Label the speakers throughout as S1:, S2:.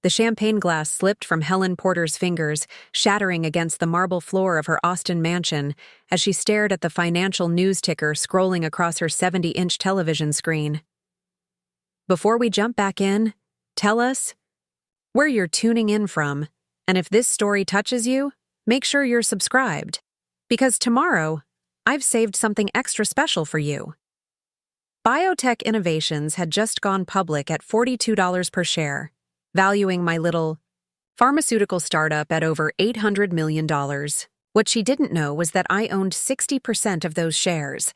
S1: The champagne glass slipped from Helen Porter's fingers, shattering against the marble floor of her Austin mansion as she stared at the financial news ticker scrolling across her 70-inch television screen. Before we jump back in, tell us where you're tuning in from, and if this story touches you, make sure you're subscribed, because tomorrow, I've saved something extra special for you. BioTech Innovations had just gone public at $42 per share, valuing my little pharmaceutical startup at over $800 million. What she didn't know was that I owned 60% of those shares,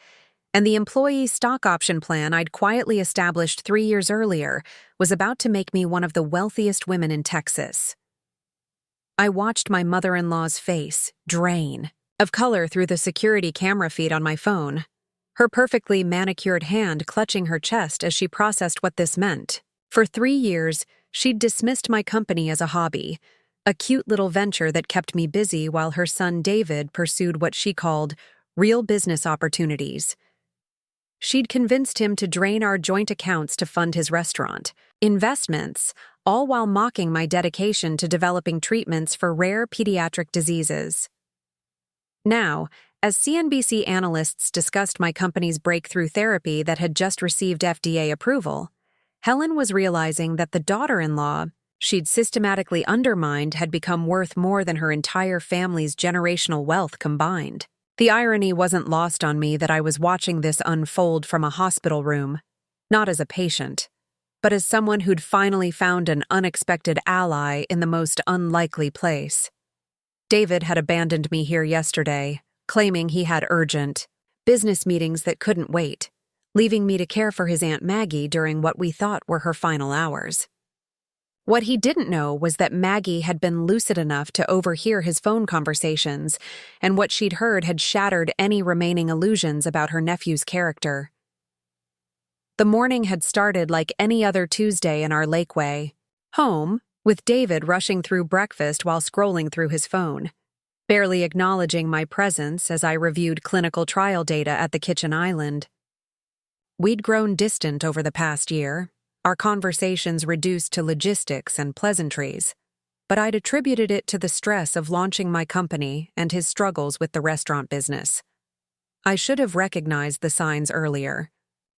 S1: and the employee stock option plan I'd quietly established 3 years earlier was about to make me one of the wealthiest women in Texas. I watched my mother-in-law's face drain of color through the security camera feed on my phone, her perfectly manicured hand clutching her chest as she processed what this meant. For 3 years, she'd dismissed my company as a hobby, a cute little venture that kept me busy while her son David pursued what she called real business opportunities. She'd convinced him to drain our joint accounts to fund his restaurant, investments, all while mocking my dedication to developing treatments for rare pediatric diseases. Now, as CNBC analysts discussed my company's breakthrough therapy that had just received FDA approval, Helen was realizing that the daughter-in-law she'd systematically undermined had become worth more than her entire family's generational wealth combined. The irony wasn't lost on me that I was watching this unfold from a hospital room, not as a patient, but as someone who'd finally found an unexpected ally in the most unlikely place. David had abandoned me here yesterday, claiming he had urgent business meetings that couldn't wait, leaving me to care for his Aunt Maggie during what we thought were her final hours. What he didn't know was that Maggie had been lucid enough to overhear his phone conversations, and what she'd heard had shattered any remaining illusions about her nephew's character. The morning had started like any other Tuesday in our Lakeway home, with David rushing through breakfast while scrolling through his phone, barely acknowledging my presence as I reviewed clinical trial data at the kitchen island. We'd grown distant over the past year, our conversations reduced to logistics and pleasantries, but I'd attributed it to the stress of launching my company and his struggles with the restaurant business. I should have recognized the signs earlier.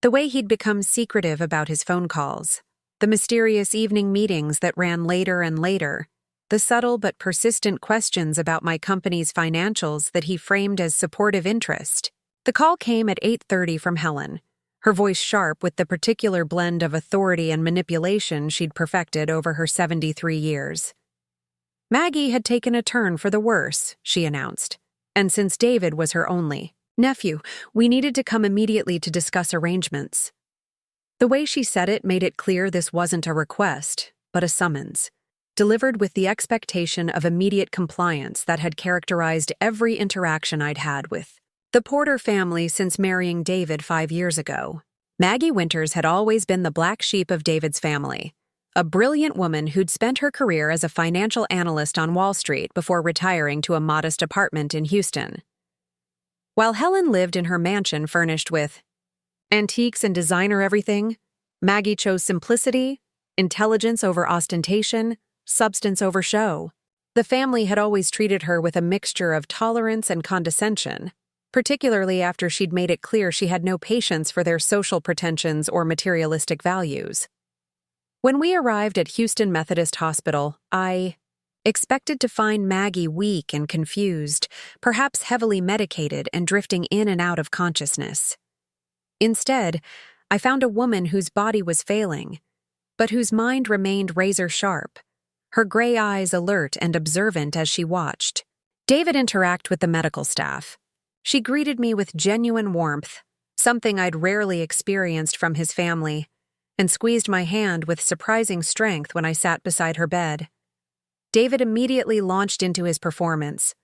S1: The way he'd become secretive about his phone calls, the mysterious evening meetings that ran later and later, the subtle but persistent questions about my company's financials that he framed as supportive interest. The call came at 8:30 from Helen, her voice sharp with the particular blend of authority and manipulation she'd perfected over her 73 years. Maggie had taken a turn for the worse, she announced, and since David was her only nephew, we needed to come immediately to discuss arrangements. The way she said it made it clear this wasn't a request, but a summons, delivered with the expectation of immediate compliance that had characterized every interaction I'd had with the Porter family since marrying David 5 years ago. Maggie Winters had always been the black sheep of David's family, a brilliant woman who'd spent her career as a financial analyst on Wall Street before retiring to a modest apartment in Houston. While Helen lived in her mansion furnished with antiques and designer everything, Maggie chose simplicity, intelligence over ostentation, substance over show. The family had always treated her with a mixture of tolerance and condescension, particularly after she'd made it clear she had no patience for their social pretensions or materialistic values. When we arrived at Houston Methodist Hospital, I expected to find Maggie weak and confused, perhaps heavily medicated and drifting in and out of consciousness. Instead, I found a woman whose body was failing, but whose mind remained razor-sharp, her gray eyes alert and observant as she watched David interact with the medical staff. She greeted me with genuine warmth, something I'd rarely experienced from his family, and squeezed my hand with surprising strength when I sat beside her bed. David immediately launched into his performance,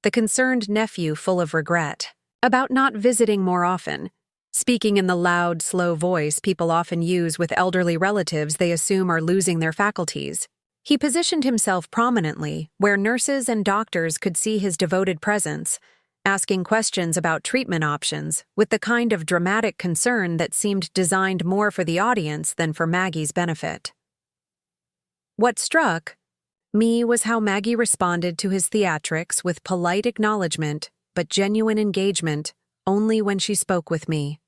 S1: the concerned nephew full of regret about not visiting more often, speaking in the loud, slow voice people often use with elderly relatives they assume are losing their faculties. He positioned himself prominently where nurses and doctors could see his devoted presence, asking questions about treatment options with the kind of dramatic concern that seemed designed more for the audience than for Maggie's benefit. What struck me was how Maggie responded to his theatrics with polite acknowledgement but genuine engagement only when she spoke with me.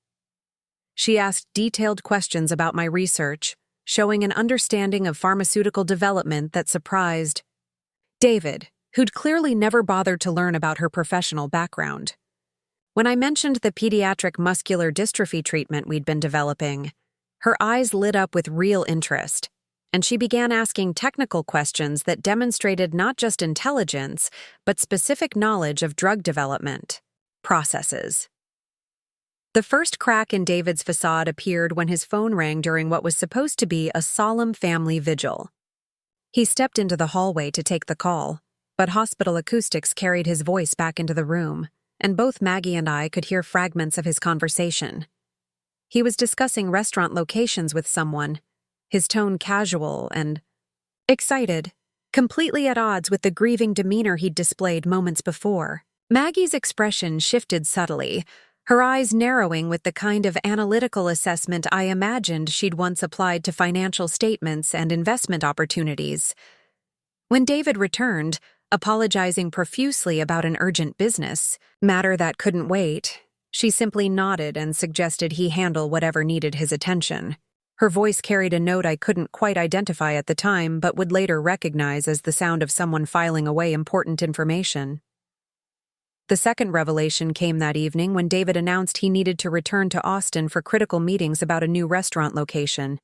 S1: She asked detailed questions about my research, showing an understanding of pharmaceutical development that surprised David, who'd clearly never bothered to learn about her professional background. When I mentioned the pediatric muscular dystrophy treatment we'd been developing, her eyes lit up with real interest, and she began asking technical questions that demonstrated not just intelligence, but specific knowledge of drug development processes. The first crack in David's facade appeared when his phone rang during what was supposed to be a solemn family vigil. He stepped into the hallway to take the call, but hospital acoustics carried his voice back into the room, and both Maggie and I could hear fragments of his conversation. He was discussing restaurant locations with someone, his tone casual and excited, completely at odds with the grieving demeanor he'd displayed moments before. Maggie's expression shifted subtly, her eyes narrowing with the kind of analytical assessment I imagined she'd once applied to financial statements and investment opportunities. When David returned, apologizing profusely about an urgent business matter that couldn't wait, she simply nodded and suggested he handle whatever needed his attention. Her voice carried a note I couldn't quite identify at the time but would later recognize as the sound of someone filing away important information. The second revelation came that evening when David announced he needed to return to Austin for critical meetings about a new restaurant location.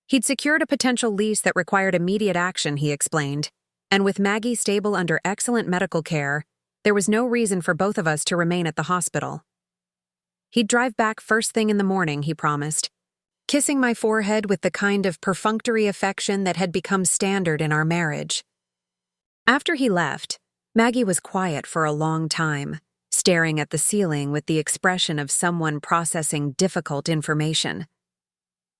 S1: He'd secured a potential lease that required immediate action, he explained, and with Maggie stable under excellent medical care, there was no reason for both of us to remain at the hospital. He'd drive back first thing in the morning, he promised, kissing my forehead with the kind of perfunctory affection that had become standard in our marriage. After he left, Maggie was quiet for a long time, staring at the ceiling with the expression of someone processing difficult information.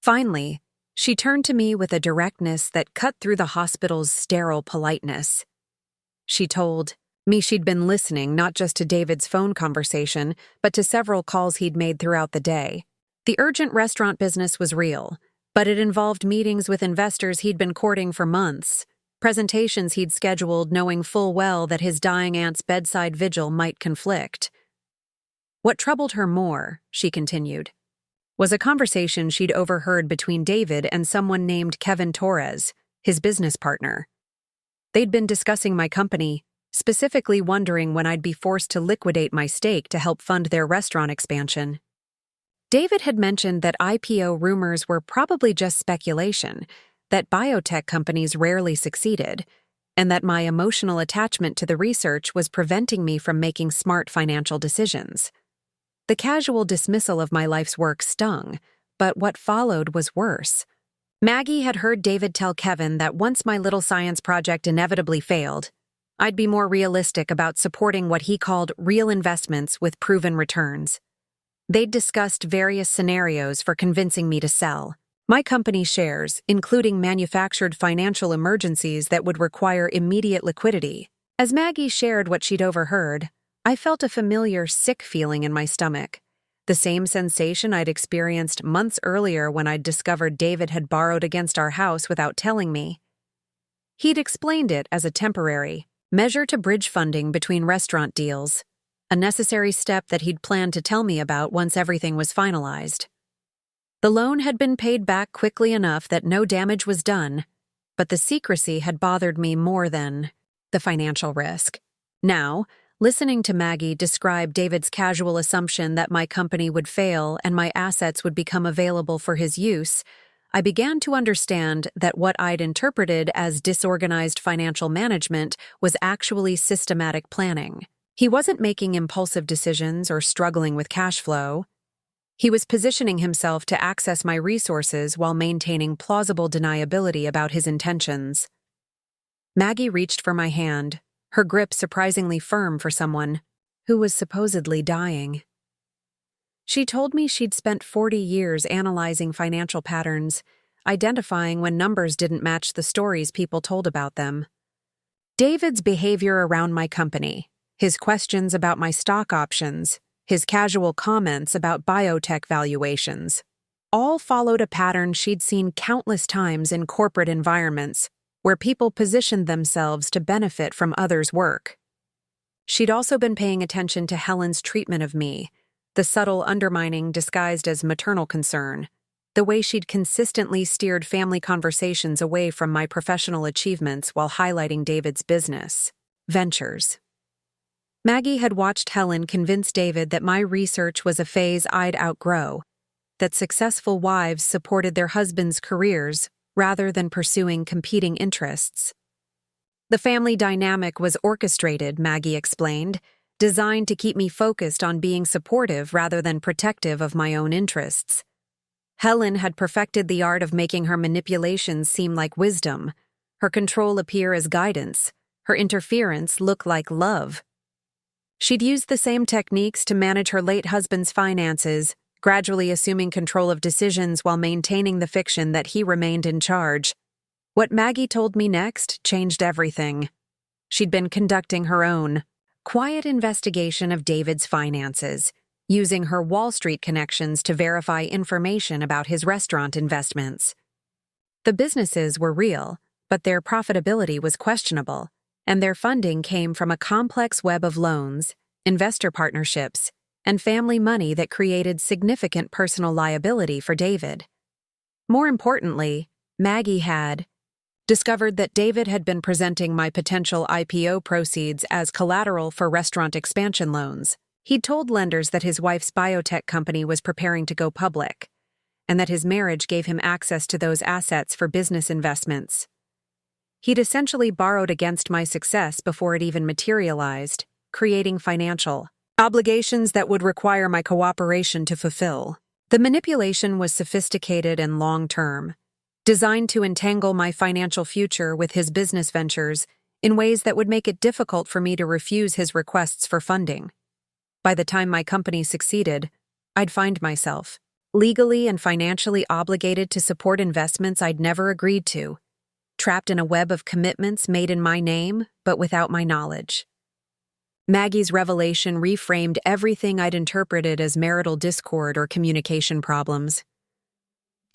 S1: Finally, she turned to me with a directness that cut through the hospital's sterile politeness. She told me she'd been listening not just to David's phone conversation, but to several calls he'd made throughout the day. The urgent restaurant business was real, but it involved meetings with investors he'd been courting for months, presentations he'd scheduled knowing full well that his dying aunt's bedside vigil might conflict. What troubled her more, she continued, was a conversation she'd overheard between David and someone named Kevin Torres, his business partner. They'd been discussing my company, specifically wondering when I'd be forced to liquidate my stake to help fund their restaurant expansion. David had mentioned that IPO rumors were probably just speculation, that biotech companies rarely succeeded, and that my emotional attachment to the research was preventing me from making smart financial decisions. The casual dismissal of my life's work stung, but what followed was worse. Maggie had heard David tell Kevin that once my little science project inevitably failed, I'd be more realistic about supporting what he called real investments with proven returns. They'd discussed various scenarios for convincing me to sell my company's shares, including manufactured financial emergencies that would require immediate liquidity. As Maggie shared what she'd overheard, I felt a familiar sick feeling in my stomach, the same sensation I'd experienced months earlier when I'd discovered David had borrowed against our house without telling me. He'd explained it as a temporary measure to bridge funding between restaurant deals, a necessary step that he'd planned to tell me about once everything was finalized. The loan had been paid back quickly enough that no damage was done, but the secrecy had bothered me more than the financial risk. Now, listening to Maggie describe David's casual assumption that my company would fail and my assets would become available for his use, I began to understand that what I'd interpreted as disorganized financial management was actually systematic planning. He wasn't making impulsive decisions or struggling with cash flow. He was positioning himself to access my resources while maintaining plausible deniability about his intentions. Maggie reached for my hand, her grip surprisingly firm for someone who was supposedly dying. She told me she'd spent 40 years analyzing financial patterns, identifying when numbers didn't match the stories people told about them. David's behavior around my company, his questions about my stock options, his casual comments about biotech valuations, all followed a pattern she'd seen countless times in corporate environments where people positioned themselves to benefit from others' work. She'd also been paying attention to Helen's treatment of me, the subtle undermining disguised as maternal concern, the way she'd consistently steered family conversations away from my professional achievements while highlighting David's business ventures. Maggie had watched Helen convince David that my research was a phase I'd outgrow, that successful wives supported their husbands' careers rather than pursuing competing interests. The family dynamic was orchestrated, Maggie explained, designed to keep me focused on being supportive rather than protective of my own interests. Helen had perfected the art of making her manipulations seem like wisdom, her control appear as guidance, her interference look like love. She'd used the same techniques to manage her late husband's finances, gradually assuming control of decisions while maintaining the fiction that he remained in charge. What Maggie told me next changed everything. She'd been conducting her own quiet investigation of David's finances, using her Wall Street connections to verify information about his restaurant investments. The businesses were real, but their profitability was questionable, and their funding came from a complex web of loans, investor partnerships, and family money that created significant personal liability for David. More importantly, Maggie had discovered that David had been presenting my potential IPO proceeds as collateral for restaurant expansion loans. He'd told lenders that his wife's biotech company was preparing to go public, and that his marriage gave him access to those assets for business investments. He'd essentially borrowed against my success before it even materialized, creating financial obligations that would require my cooperation to fulfill. The manipulation was sophisticated and long-term, designed to entangle my financial future with his business ventures in ways that would make it difficult for me to refuse his requests for funding. By the time my company succeeded, I'd find myself legally and financially obligated to support investments I'd never agreed to, trapped in a web of commitments made in my name but without my knowledge. Maggie's revelation reframed everything I'd interpreted as marital discord or communication problems.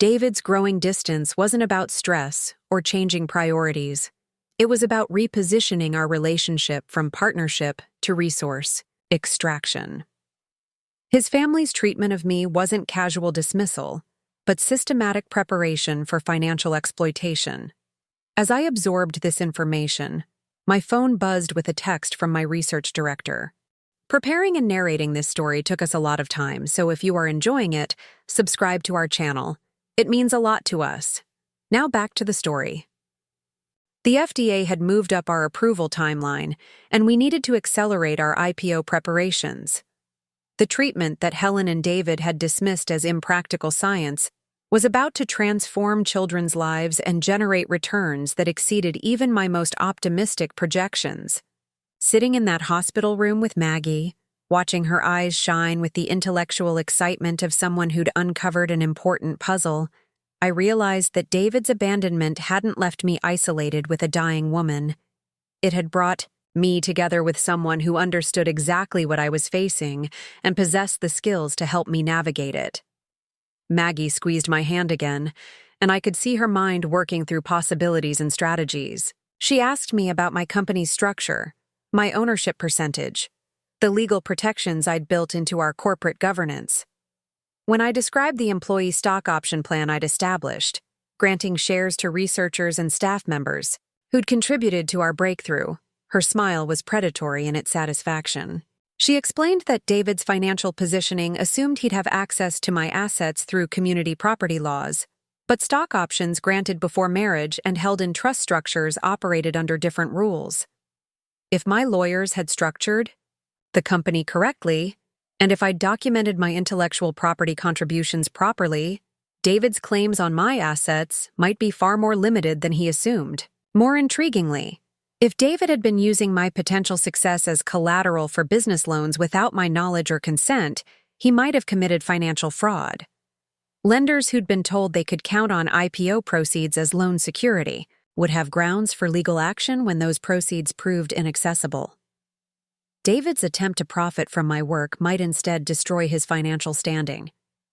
S1: David's growing distance wasn't about stress or changing priorities. It was about repositioning our relationship from partnership to resource extraction. His family's treatment of me wasn't casual dismissal, but systematic preparation for financial exploitation. As I absorbed this information, my phone buzzed with a text from my research director. Preparing and narrating this story took us a lot of time, so if you are enjoying it, subscribe to our channel. It means a lot to us. Now back to the story. The FDA had moved up our approval timeline, and we needed to accelerate our IPO preparations. The treatment that Helen and David had dismissed as impractical science was about to transform children's lives and generate returns that exceeded even my most optimistic projections. Sitting in that hospital room with Maggie, watching her eyes shine with the intellectual excitement of someone who'd uncovered an important puzzle, I realized that David's abandonment hadn't left me isolated with a dying woman. It had brought me together with someone who understood exactly what I was facing and possessed the skills to help me navigate it. Maggie squeezed my hand again, and I could see her mind working through possibilities and strategies. She asked me about my company's structure, my ownership percentage, the legal protections I'd built into our corporate governance. When I described the employee stock option plan I'd established, granting shares to researchers and staff members who'd contributed to our breakthrough, her smile was predatory in its satisfaction. She explained that David's financial positioning assumed he'd have access to my assets through community property laws, but stock options granted before marriage and held in trust structures operated under different rules. If my lawyers had structured the company correctly, and if I'd documented my intellectual property contributions properly, David's claims on my assets might be far more limited than he assumed. More intriguingly, if David had been using my potential success as collateral for business loans without my knowledge or consent, he might have committed financial fraud. Lenders who'd been told they could count on IPO proceeds as loan security would have grounds for legal action when those proceeds proved inaccessible. David's attempt to profit from my work might instead destroy his financial standing.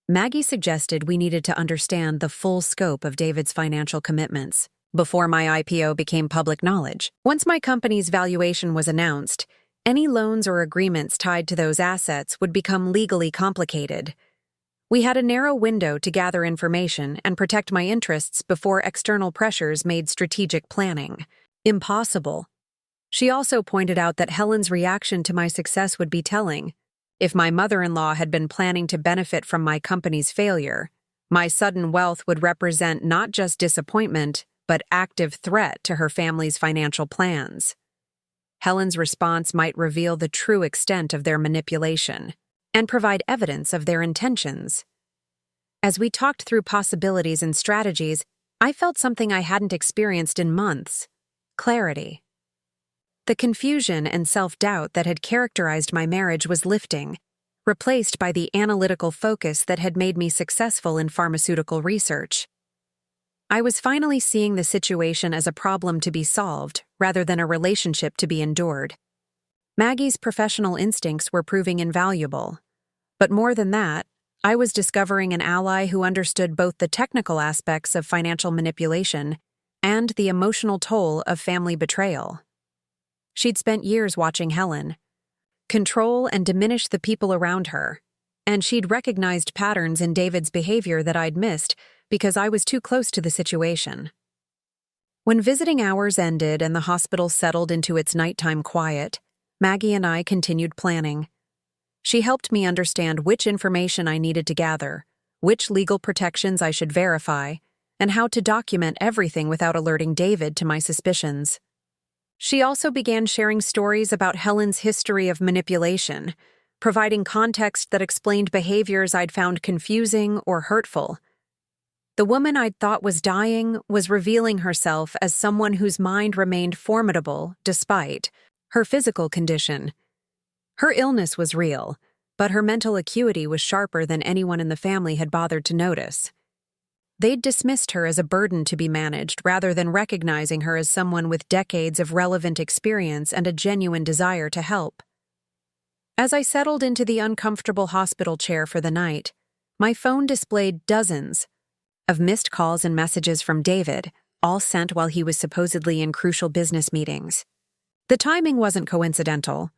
S1: Maggie suggested we needed to understand the full scope of David's financial commitments. before my IPO became public knowledge. Once my company's valuation was announced, any loans or agreements tied to those assets would become legally complicated. We had a narrow window to gather information and protect my interests before external pressures made strategic planning impossible. She also pointed out that Helen's reaction to my success would be telling. If my mother-in-law had been planning to benefit from my company's failure, my sudden wealth would represent not just disappointment, but active threat to her family's financial plans. Helen's response might reveal the true extent of their manipulation and provide evidence of their intentions. As we talked through possibilities and strategies, I felt something I hadn't experienced in months: clarity. The confusion and self-doubt that had characterized my marriage was lifting, replaced by the analytical focus that had made me successful in pharmaceutical research. I was finally seeing the situation as a problem to be solved rather than a relationship to be endured. Maggie's professional instincts were proving invaluable. But more than that, I was discovering an ally who understood both the technical aspects of financial manipulation and the emotional toll of family betrayal. She'd spent years watching Helen control and diminish the people around her, and she'd recognized patterns in David's behavior that I'd missed because I was too close to the situation. When visiting hours ended and the hospital settled into its nighttime quiet, Maggie and I continued planning. She helped me understand which information I needed to gather, which legal protections I should verify, and how to document everything without alerting David to my suspicions. She also began sharing stories about Helen's history of manipulation, providing context that explained behaviors I'd found confusing or hurtful. The woman I'd thought was dying was revealing herself as someone whose mind remained formidable despite her physical condition. Her illness was real, but her mental acuity was sharper than anyone in the family had bothered to notice. They'd dismissed her as a burden to be managed rather than recognizing her as someone with decades of relevant experience and a genuine desire to help. As I settled into the uncomfortable hospital chair for the night, my phone displayed dozens of missed calls and messages from David, all sent while he was supposedly in crucial business meetings. The timing wasn't coincidental.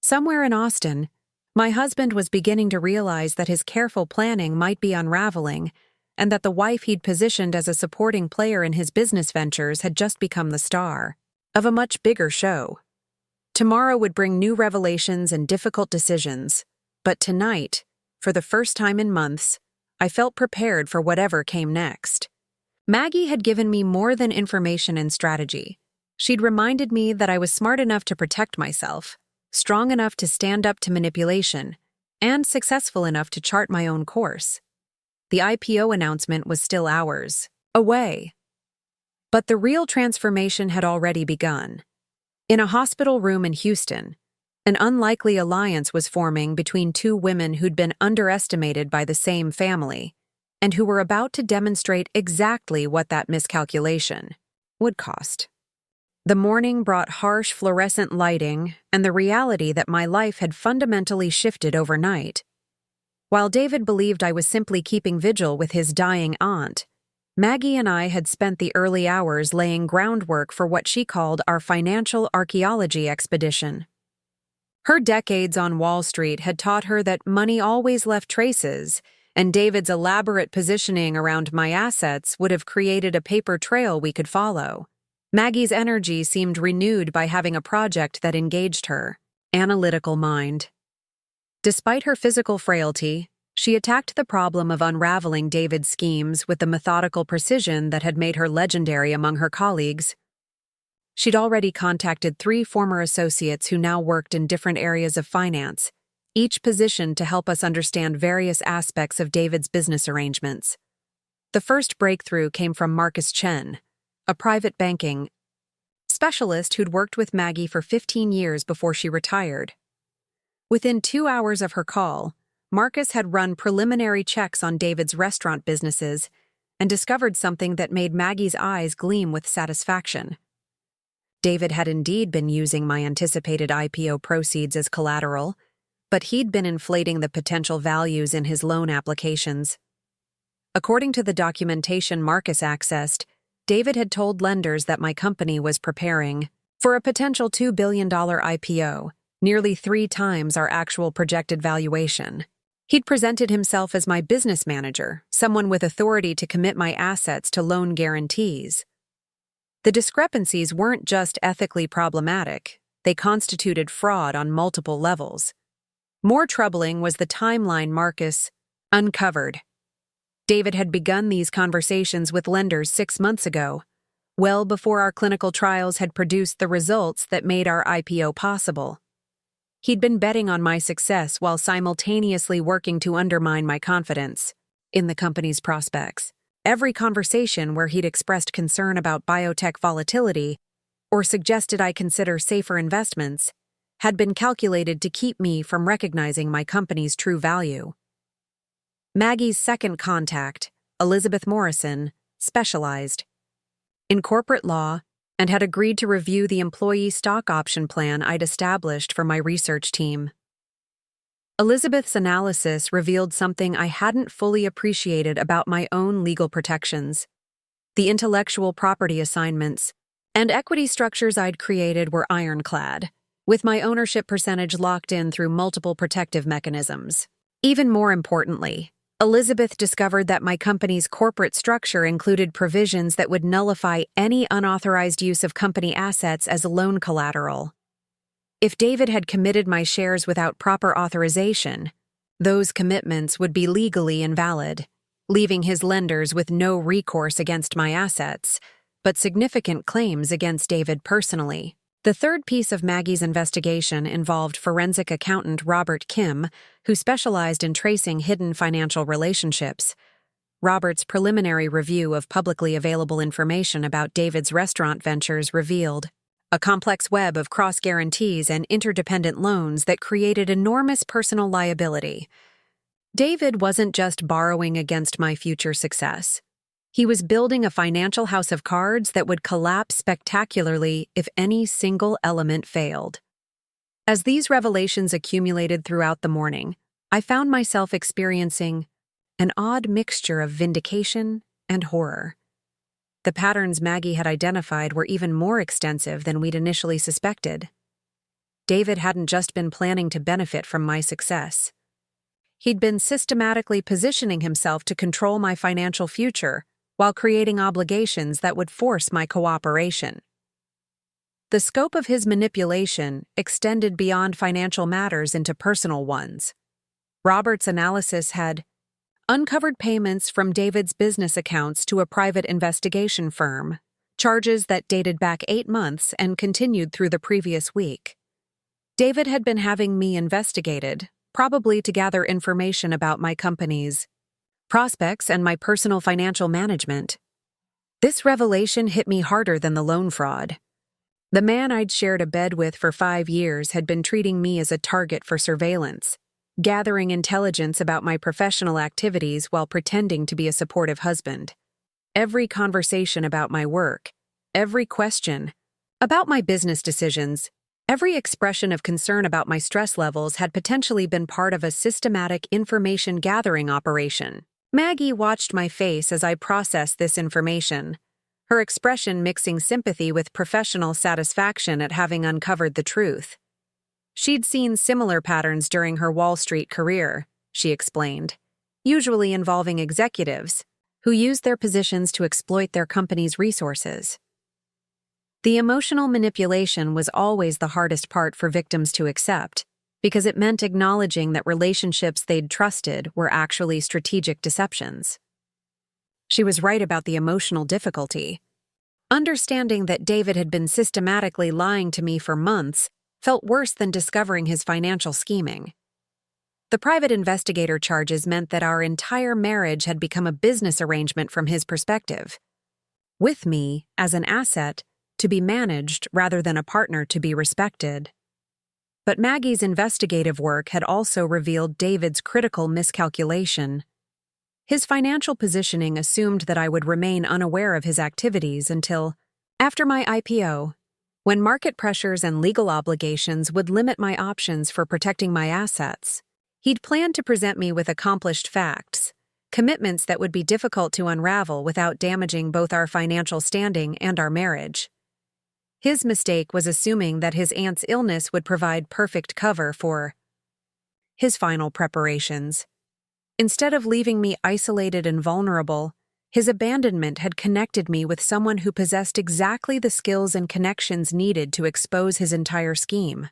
S1: Somewhere in Austin, my husband was beginning to realize that his careful planning might be unraveling, and that the wife he'd positioned as a supporting player in his business ventures had just become the star of a much bigger show. Tomorrow would bring new revelations and difficult decisions, but tonight, for the first time in months, I felt prepared for whatever came next. Maggie had given me more than information and strategy. She'd reminded me that I was smart enough to protect myself, strong enough to stand up to manipulation, and successful enough to chart my own course. The IPO announcement was still hours away. But the real transformation had already begun. In a hospital room in Houston, an unlikely alliance was forming between two women who'd been underestimated by the same family, and who were about to demonstrate exactly what that miscalculation would cost. The morning brought harsh fluorescent lighting and the reality that my life had fundamentally shifted overnight. While David believed I was simply keeping vigil with his dying aunt, Maggie and I had spent the early hours laying groundwork for what she called our financial archaeology expedition. Her decades on Wall Street had taught her that money always left traces, and David's elaborate positioning around my assets would have created a paper trail we could follow. Maggie's energy seemed renewed by having a project that engaged her analytical mind. Despite her physical frailty, she attacked the problem of unraveling David's schemes with the methodical precision that had made her legendary among her colleagues. She'd already contacted 3 former associates who now worked in different areas of finance, each positioned to help us understand various aspects of David's business arrangements. The first breakthrough came from Marcus Chen, a private banking specialist who'd worked with Maggie for 15 years before she retired. Within 2 hours of her call, Marcus had run preliminary checks on David's restaurant businesses and discovered something that made Maggie's eyes gleam with satisfaction. David had indeed been using my anticipated IPO proceeds as collateral, but he'd been inflating the potential values in his loan applications. According to the documentation Marcus accessed, David had told lenders that my company was preparing for a potential $2 billion IPO, nearly 3 times our actual projected valuation. He'd presented himself as my business manager, someone with authority to commit my assets to loan guarantees. The discrepancies weren't just ethically problematic, they constituted fraud on multiple levels. More troubling was the timeline Marcus uncovered. David had begun these conversations with lenders 6 months ago, well before our clinical trials had produced the results that made our IPO possible. He'd been betting on my success while simultaneously working to undermine my confidence in the company's prospects. Every conversation where he'd expressed concern about biotech volatility or suggested I consider safer investments had been calculated to keep me from recognizing my company's true value. Maggie's second contact, Elizabeth Morrison, specialized in corporate law and had agreed to review the employee stock option plan I'd established for my research team. Elizabeth's analysis revealed something I hadn't fully appreciated about my own legal protections. The intellectual property assignments and equity structures I'd created were ironclad, with my ownership percentage locked in through multiple protective mechanisms. Even more importantly, Elizabeth discovered that my company's corporate structure included provisions that would nullify any unauthorized use of company assets as loan collateral. If David had committed my shares without proper authorization, those commitments would be legally invalid, leaving his lenders with no recourse against my assets, but significant claims against David personally. The third piece of Maggie's investigation involved forensic accountant Robert Kim, who specialized in tracing hidden financial relationships. Robert's preliminary review of publicly available information about David's restaurant ventures revealed a complex web of cross-guarantees and interdependent loans that created enormous personal liability. David wasn't just borrowing against my future success. He was building a financial house of cards that would collapse spectacularly if any single element failed. As these revelations accumulated throughout the morning, I found myself experiencing an odd mixture of vindication and horror. The patterns Maggie had identified were even more extensive than we'd initially suspected. David hadn't just been planning to benefit from my success. He'd been systematically positioning himself to control my financial future while creating obligations that would force my cooperation. The scope of his manipulation extended beyond financial matters into personal ones. Robert's analysis had uncovered payments from David's business accounts to a private investigation firm, charges that dated back 8 months and continued through the previous week. David had been having me investigated, probably to gather information about my company's prospects and my personal financial management. This revelation hit me harder than the loan fraud. The man I'd shared a bed with for 5 years had been treating me as a target for surveillance, gathering intelligence about my professional activities while pretending to be a supportive husband. Every conversation about my work, every question about my business decisions, every expression of concern about my stress levels had potentially been part of a systematic information gathering operation. Maggie watched my face as I processed this information, her expression mixing sympathy with professional satisfaction at having uncovered the truth. She'd seen similar patterns during her Wall Street career, she explained, usually involving executives who used their positions to exploit their company's resources. The emotional manipulation was always the hardest part for victims to accept, because it meant acknowledging that relationships they'd trusted were actually strategic deceptions. She was right about the emotional difficulty. Understanding that David had been systematically lying to me for months felt worse than discovering his financial scheming. The private investigator charges meant that our entire marriage had become a business arrangement from his perspective, with me as an asset to be managed rather than a partner to be respected. But Maggie's investigative work had also revealed David's critical miscalculation. His financial positioning assumed that I would remain unaware of his activities until after my IPO, when market pressures and legal obligations would limit my options for protecting my assets. He'd planned to present me with accomplished facts, commitments that would be difficult to unravel without damaging both our financial standing and our marriage. His mistake was assuming that his aunt's illness would provide perfect cover for his final preparations. Instead of leaving me isolated and vulnerable, his abandonment had connected me with someone who possessed exactly the skills and connections needed to expose his entire scheme.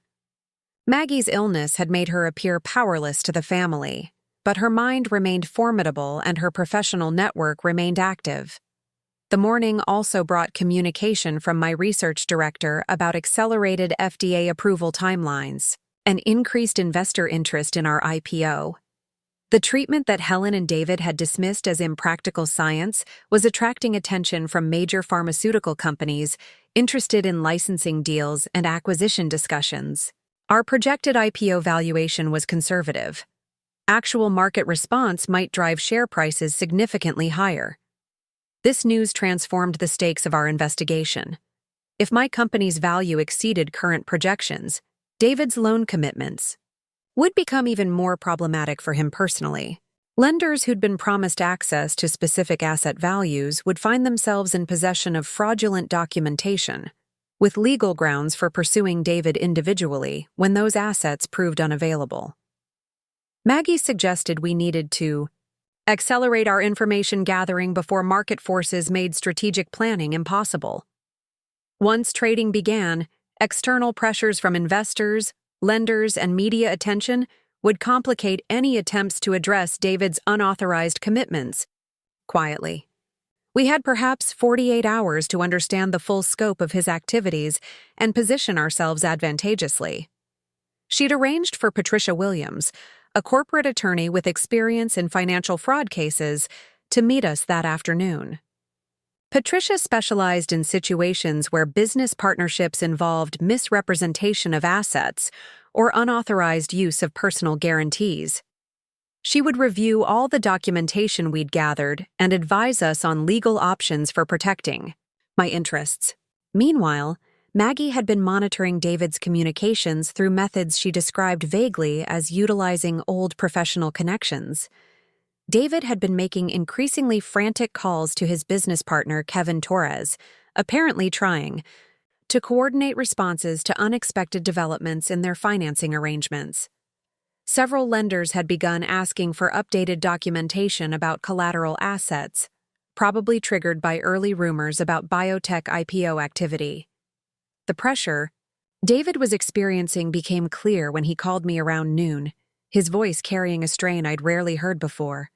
S1: Maggie's illness had made her appear powerless to the family, but her mind remained formidable and her professional network remained active. The morning also brought communication from my research director about accelerated FDA approval timelines and increased investor interest in our IPO. The treatment that Helen and David had dismissed as impractical science was attracting attention from major pharmaceutical companies interested in licensing deals and acquisition discussions. Our projected IPO valuation was conservative. Actual market response might drive share prices significantly higher. This news transformed the stakes of our investigation. If my company's value exceeded current projections, David's loan commitments would become even more problematic for him personally. Lenders who'd been promised access to specific asset values would find themselves in possession of fraudulent documentation, with legal grounds for pursuing David individually when those assets proved unavailable. Maggie suggested we needed to accelerate our information gathering before market forces made strategic planning impossible. Once trading began, external pressures from investors, lenders, and media attention would complicate any attempts to address David's unauthorized commitments. Quietly, we had perhaps 48 hours to understand the full scope of his activities and position ourselves advantageously. She'd arranged for Patricia Williams, a corporate attorney with experience in financial fraud cases, to meet us that afternoon. Patricia specialized in situations where business partnerships involved misrepresentation of assets or unauthorized use of personal guarantees. She would review all the documentation we'd gathered and advise us on legal options for protecting my interests. Meanwhile, Maggie had been monitoring David's communications through methods she described vaguely as utilizing old professional connections. David had been making increasingly frantic calls to his business partner, Kevin Torres, apparently trying to coordinate responses to unexpected developments in their financing arrangements. Several lenders had begun asking for updated documentation about collateral assets, probably triggered by early rumors about BioTech IPO activity. The pressure David was experiencing became clear when he called me around noon, his voice carrying a strain I'd rarely heard before.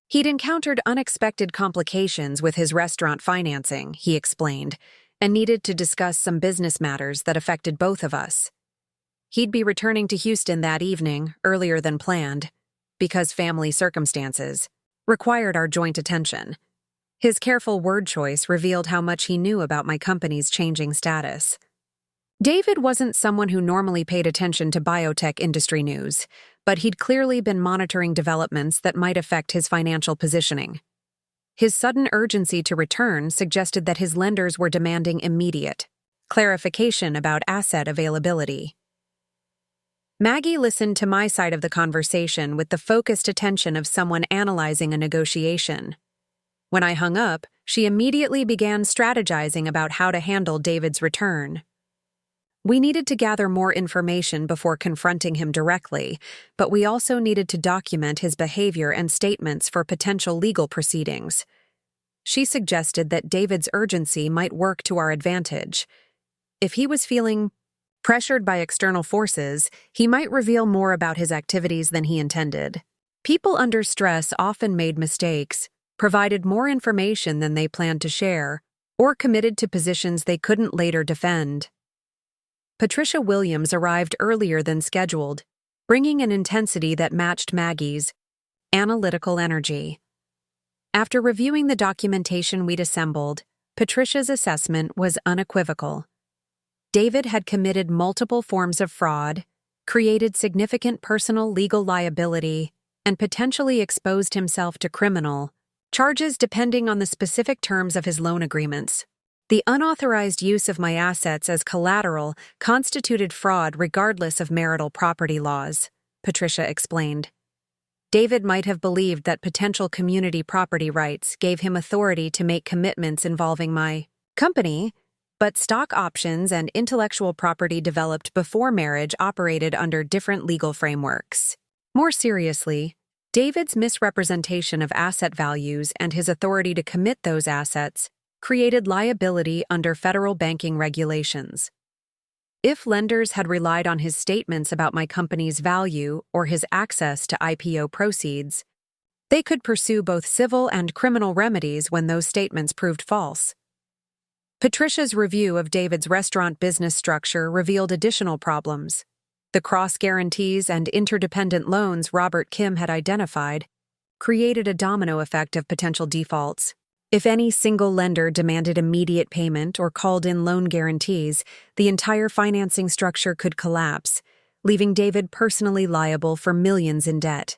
S1: He'd encountered unexpected complications with his restaurant financing, he explained, and needed to discuss some business matters that affected both of us. He'd be returning to Houston that evening, earlier than planned, because family circumstances required our joint attention. His careful word choice revealed how much he knew about my company's changing status. David wasn't someone who normally paid attention to biotech industry news, but he'd clearly been monitoring developments that might affect his financial positioning. His sudden urgency to return suggested that his lenders were demanding immediate clarification about asset availability. Maggie listened to my side of the conversation with the focused attention of someone analyzing a negotiation. When I hung up, she immediately began strategizing about how to handle David's return. We needed to gather more information before confronting him directly, but we also needed to document his behavior and statements for potential legal proceedings. She suggested that David's urgency might work to our advantage. If he was feeling pressured by external forces, he might reveal more about his activities than he intended. People under stress often made mistakes, provided more information than they planned to share, or committed to positions they couldn't later defend. Patricia Williams arrived earlier than scheduled, bringing an intensity that matched Maggie's analytical energy. After reviewing the documentation we'd assembled, Patricia's assessment was unequivocal. David had committed multiple forms of fraud, created significant personal legal liability, and potentially exposed himself to criminal charges depending on the specific terms of his loan agreements. The unauthorized use of my assets as collateral constituted fraud regardless of marital property laws, Patricia explained. David might have believed that potential community property rights gave him authority to make commitments involving my company, but stock options and intellectual property developed before marriage operated under different legal frameworks. More seriously, David's misrepresentation of asset values and his authority to commit those assets created liability under federal banking regulations. If lenders had relied on his statements about my company's value or his access to IPO proceeds, they could pursue both civil and criminal remedies when those statements proved false. Patricia's review of David's restaurant business structure revealed additional problems. The cross-guarantees and interdependent loans Robert Kim had identified created a domino effect of potential defaults. If any single lender demanded immediate payment or called in loan guarantees, the entire financing structure could collapse, leaving David personally liable for millions in debt.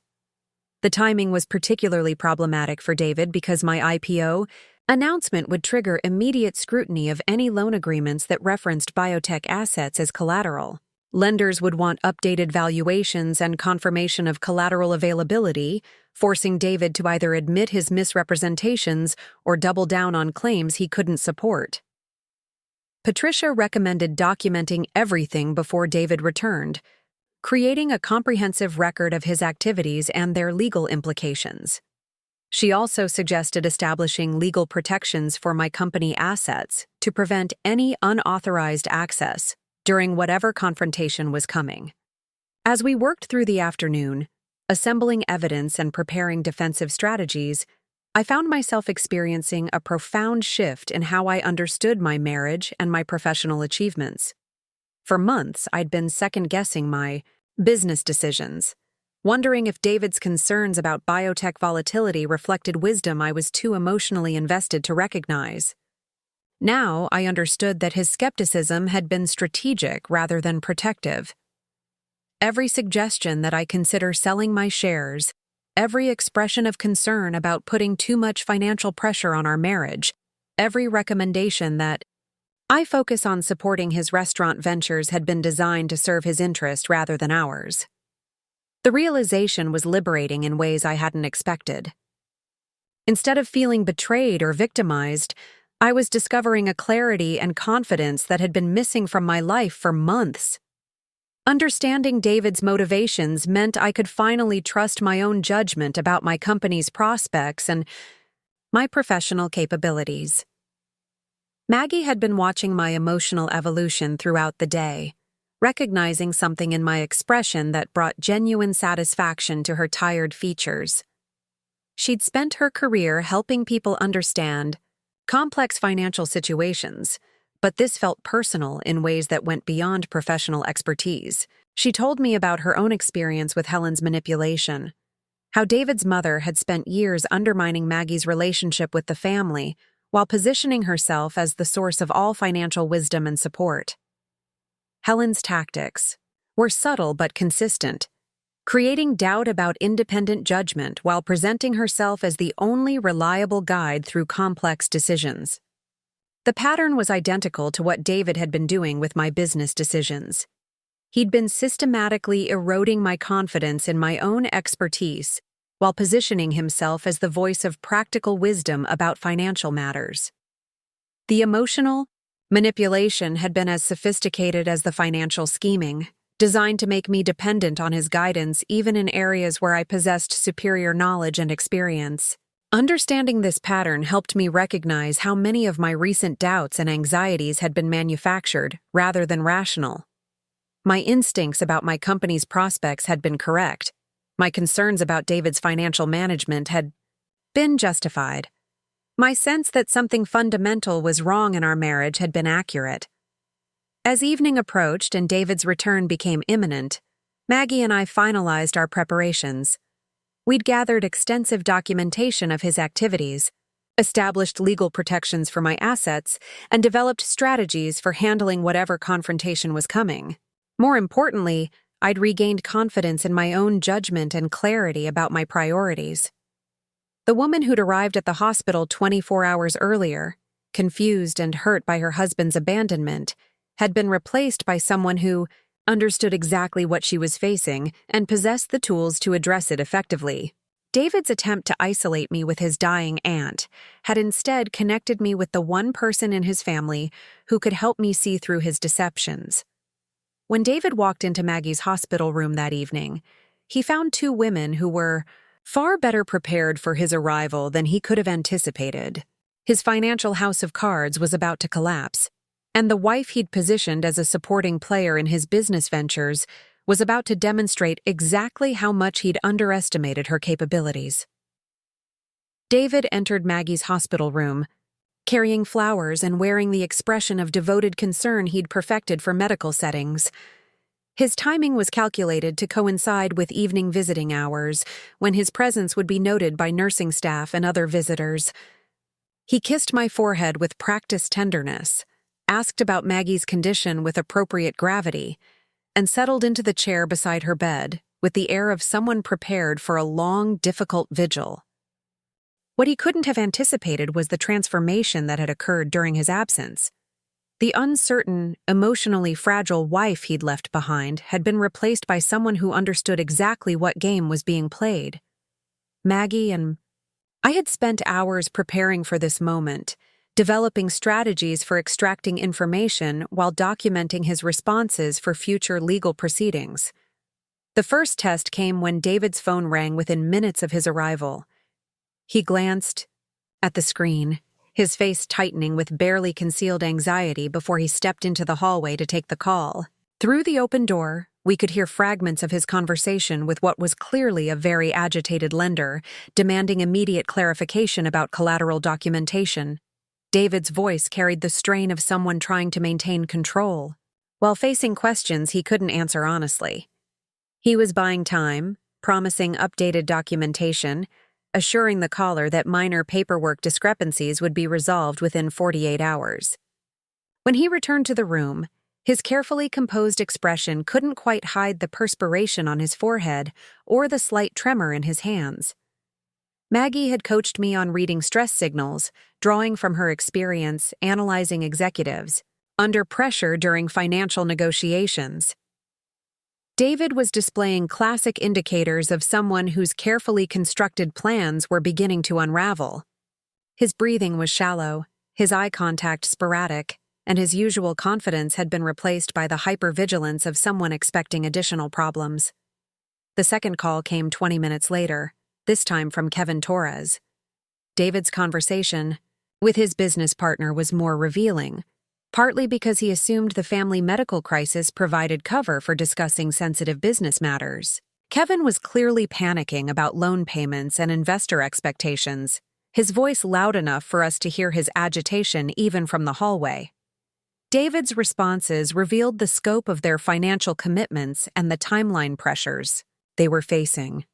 S1: The timing was particularly problematic for David because my IPO announcement would trigger immediate scrutiny of any loan agreements that referenced biotech assets as collateral. Lenders would want updated valuations and confirmation of collateral availability, forcing David to either admit his misrepresentations or double down on claims he couldn't support. Patricia recommended documenting everything before David returned, creating a comprehensive record of his activities and their legal implications. She also suggested establishing legal protections for my company assets to prevent any unauthorized access during whatever confrontation was coming. As we worked through the afternoon, assembling evidence and preparing defensive strategies, I found myself experiencing a profound shift in how I understood my marriage and my professional achievements. For months, I'd been second-guessing my business decisions, wondering if David's concerns about biotech volatility reflected wisdom I was too emotionally invested to recognize. Now I understood that his skepticism had been strategic rather than protective. Every suggestion that I consider selling my shares, every expression of concern about putting too much financial pressure on our marriage, every recommendation that I focus on supporting his restaurant ventures had been designed to serve his interest rather than ours. The realization was liberating in ways I hadn't expected. Instead of feeling betrayed or victimized, I was discovering a clarity and confidence that had been missing from my life for months. Understanding David's motivations meant I could finally trust my own judgment about my company's prospects and my professional capabilities. Maggie had been watching my emotional evolution throughout the day, recognizing something in my expression that brought genuine satisfaction to her tired features. She'd spent her career helping people understand complex financial situations, but this felt personal in ways that went beyond professional expertise. She told me about her own experience with Helen's manipulation, how David's mother had spent years undermining Maggie's relationship with the family while positioning herself as the source of all financial wisdom and support. Helen's tactics were subtle but consistent, creating doubt about independent judgment while presenting herself as the only reliable guide through complex decisions. The pattern was identical to what David had been doing with my business decisions. He'd been systematically eroding my confidence in my own expertise while positioning himself as the voice of practical wisdom about financial matters. The emotional manipulation had been as sophisticated as the financial scheming, designed to make me dependent on his guidance even in areas where I possessed superior knowledge and experience. Understanding this pattern helped me recognize how many of my recent doubts and anxieties had been manufactured rather than rational. My instincts about my company's prospects had been correct. My concerns about David's financial management had been justified. My sense that something fundamental was wrong in our marriage had been accurate. As evening approached and David's return became imminent, Maggie and I finalized our preparations. We'd gathered extensive documentation of his activities, established legal protections for my assets, and developed strategies for handling whatever confrontation was coming. More importantly, I'd regained confidence in my own judgment and clarity about my priorities. The woman who'd arrived at the hospital 24 hours earlier, confused and hurt by her husband's abandonment, had been replaced by someone who, understood exactly what she was facing, and possessed the tools to address it effectively. David's attempt to isolate me with his dying aunt had instead connected me with the one person in his family who could help me see through his deceptions. When David walked into Maggie's hospital room that evening, he found two women who were far better prepared for his arrival than he could have anticipated. His financial house of cards was about to collapse, and the wife he'd positioned as a supporting player in his business ventures was about to demonstrate exactly how much he'd underestimated her capabilities. David entered Maggie's hospital room, carrying flowers and wearing the expression of devoted concern he'd perfected for medical settings. His timing was calculated to coincide with evening visiting hours, when his presence would be noted by nursing staff and other visitors. He kissed my forehead with practiced tenderness, asked about Maggie's condition with appropriate gravity, and settled into the chair beside her bed with the air of someone prepared for a long, difficult vigil. What he couldn't have anticipated was the transformation that had occurred during his absence. The uncertain, emotionally fragile wife he'd left behind had been replaced by someone who understood exactly what game was being played. Maggie and I had spent hours preparing for this moment, developing strategies for extracting information while documenting his responses for future legal proceedings. The first test came when David's phone rang within minutes of his arrival. He glanced at the screen, his face tightening with barely concealed anxiety before he stepped into the hallway to take the call. Through the open door, we could hear fragments of his conversation with what was clearly a very agitated lender, demanding immediate clarification about collateral documentation. David's voice carried the strain of someone trying to maintain control, while facing questions he couldn't answer honestly. He was buying time, promising updated documentation, assuring the caller that minor paperwork discrepancies would be resolved within 48 hours. When he returned to the room, his carefully composed expression couldn't quite hide the perspiration on his forehead or the slight tremor in his hands. Maggie had coached me on reading stress signals, drawing from her experience analyzing executives under pressure during financial negotiations. David was displaying classic indicators of someone whose carefully constructed plans were beginning to unravel. His breathing was shallow, his eye contact sporadic, and his usual confidence had been replaced by the hypervigilance of someone expecting additional problems. The second call came 20 minutes later, this time from Kevin Torres. David's conversation with his business partner was more revealing, partly because he assumed the family medical crisis provided cover for discussing sensitive business matters. Kevin was clearly panicking about loan payments and investor expectations, his voice loud enough for us to hear his agitation even from the hallway. David's responses revealed the scope of their financial commitments and the timeline pressures they were facing.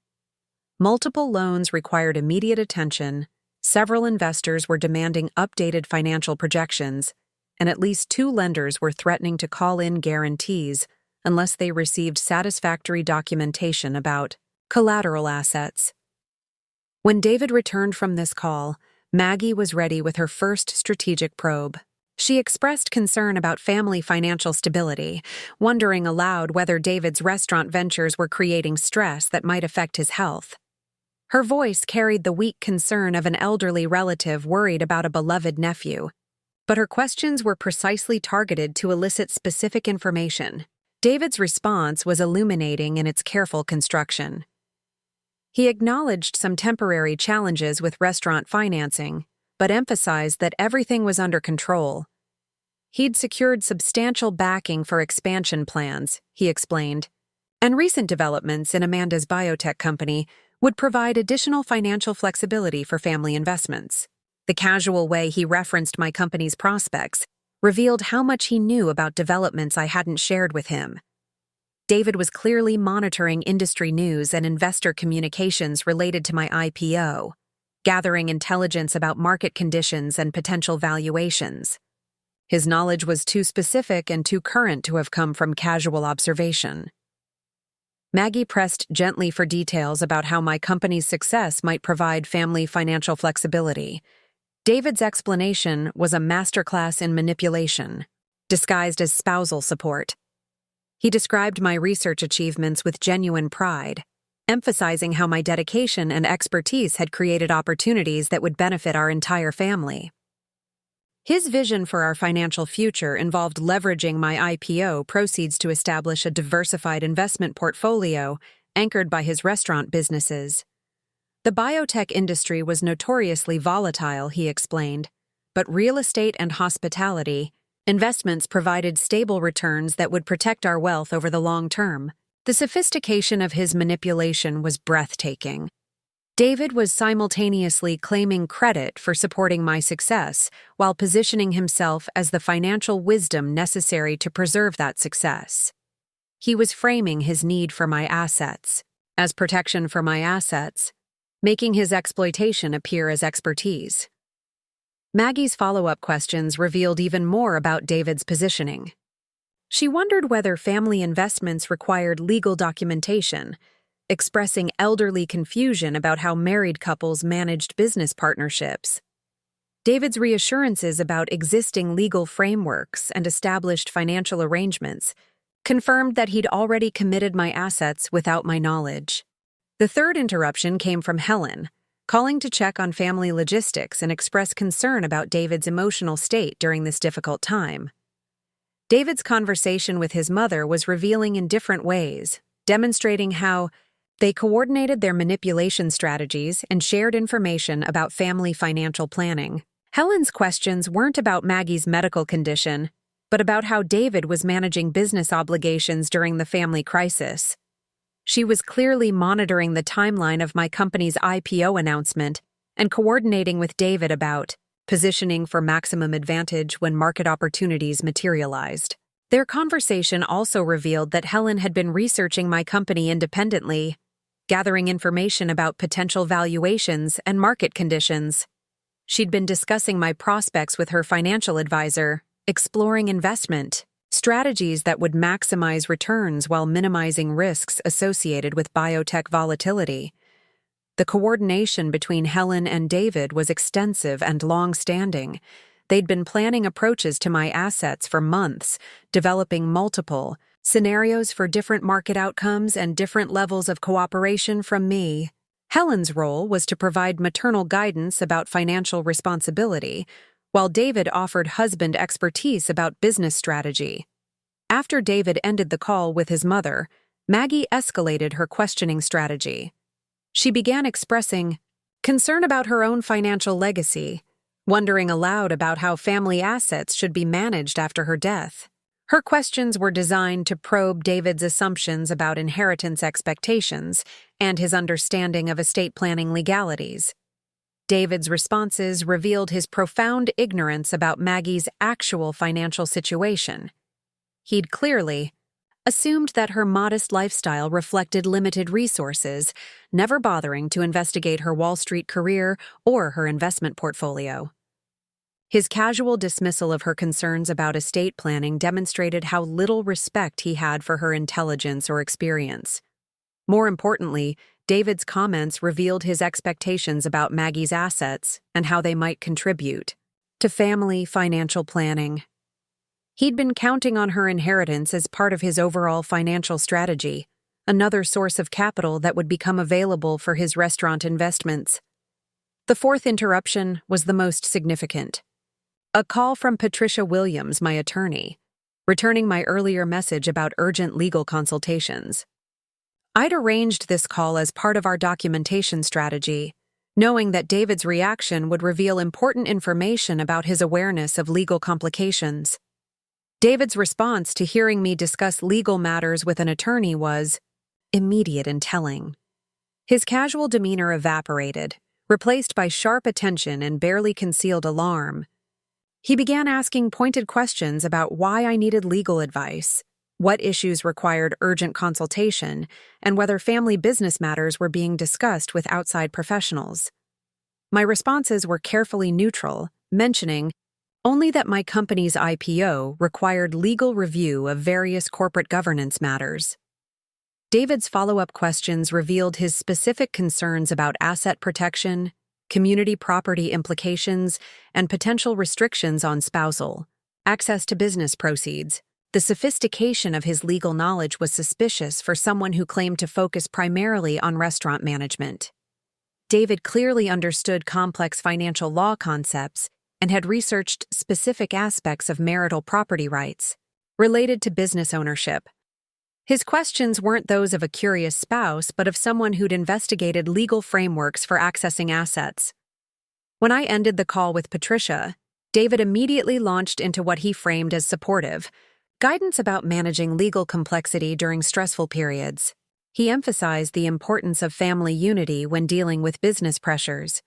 S1: Multiple loans required immediate attention, several investors were demanding updated financial projections, and at least 2 lenders were threatening to call in guarantees unless they received satisfactory documentation about collateral assets. When David returned from this call, Maggie was ready with her first strategic probe. She expressed concern about family financial stability, wondering aloud whether David's restaurant ventures were creating stress that might affect his health. Her voice carried the weak concern of an elderly relative worried about a beloved nephew. But her questions were precisely targeted to elicit specific information. David's response was illuminating in its careful construction. He acknowledged some temporary challenges with restaurant financing, but emphasized that everything was under control. He'd secured substantial backing for expansion plans, he explained, and recent developments in Amanda's BioTech company would provide additional financial flexibility for family investments. The casual way he referenced my company's prospects revealed how much he knew about developments I hadn't shared with him. David was clearly monitoring industry news and investor communications related to my IPO, gathering intelligence about market conditions and potential valuations. His knowledge was too specific and too current to have come from casual observation. Maggie pressed gently for details about how my company's success might provide family financial flexibility. David's explanation was a masterclass in manipulation, disguised as spousal support. He described my research achievements with genuine pride, emphasizing how my dedication and expertise had created opportunities that would benefit our entire family. His vision for our financial future involved leveraging my IPO proceeds to establish a diversified investment portfolio anchored by his restaurant businesses. The biotech industry was notoriously volatile, he explained, but real estate and hospitality investments provided stable returns that would protect our wealth over the long term. The sophistication of his manipulation was breathtaking. David was simultaneously claiming credit for supporting my success while positioning himself as the financial wisdom necessary to preserve that success. He was framing his need for my assets as protection for my assets, making his exploitation appear as expertise. Maggie's follow-up questions revealed even more about David's positioning. She wondered whether family investments required legal documentation, expressing elderly confusion about how married couples managed business partnerships. David's reassurances about existing legal frameworks and established financial arrangements confirmed that he'd already committed my assets without my knowledge. The third interruption came from Helen, calling to check on family logistics and express concern about David's emotional state during this difficult time. David's conversation with his mother was revealing in different ways, demonstrating how they coordinated their manipulation strategies and shared information about family financial planning. Helen's questions weren't about Maggie's medical condition, but about how David was managing business obligations during the family crisis. She was clearly monitoring the timeline of my company's IPO announcement and coordinating with David about positioning for maximum advantage when market opportunities materialized. Their conversation also revealed that Helen had been researching my company independently, gathering information about potential valuations and market conditions. She'd been discussing my prospects with her financial advisor, exploring investment strategies that would maximize returns while minimizing risks associated with biotech volatility. The coordination between Helen and David was extensive and long-standing. They'd been planning approaches to my assets for months, developing multiple scenarios for different market outcomes and different levels of cooperation from me. Helen's role was to provide maternal guidance about financial responsibility, while David offered husband expertise about business strategy. After David ended the call with his mother, Maggie escalated her questioning strategy. She began expressing concern about her own financial legacy, wondering aloud about how family assets should be managed after her death. Her questions were designed to probe David's assumptions about inheritance expectations and his understanding of estate planning legalities. David's responses revealed his profound ignorance about Maggie's actual financial situation. He'd clearly assumed that her modest lifestyle reflected limited resources, never bothering to investigate her Wall Street career or her investment portfolio. His casual dismissal of her concerns about estate planning demonstrated how little respect he had for her intelligence or experience. More importantly, David's comments revealed his expectations about Maggie's assets and how they might contribute to family financial planning. He'd been counting on her inheritance as part of his overall financial strategy, another source of capital that would become available for his restaurant investments. The fourth interruption was the most significant. A call from Patricia Williams, my attorney, returning my earlier message about urgent legal consultations. I'd arranged this call as part of our documentation strategy, knowing that David's reaction would reveal important information about his awareness of legal complications. David's response to hearing me discuss legal matters with an attorney was immediate and telling. His casual demeanor evaporated, replaced by sharp attention and barely concealed alarm. He began asking pointed questions about why I needed legal advice, what issues required urgent consultation, and whether family business matters were being discussed with outside professionals. My responses were carefully neutral, mentioning only that my company's IPO required legal review of various corporate governance matters. David's follow-up questions revealed his specific concerns about asset protection, community property implications, and potential restrictions on spousal access to business proceeds. The sophistication of his legal knowledge was suspicious for someone who claimed to focus primarily on restaurant management. David clearly understood complex financial law concepts and had researched specific aspects of marital property rights related to business ownership. His questions weren't those of a curious spouse, but of someone who'd investigated legal frameworks for accessing assets. When I ended the call with Patricia, David immediately launched into what he framed as supportive guidance about managing legal complexity during stressful periods. He emphasized the importance of family unity when dealing with business pressures,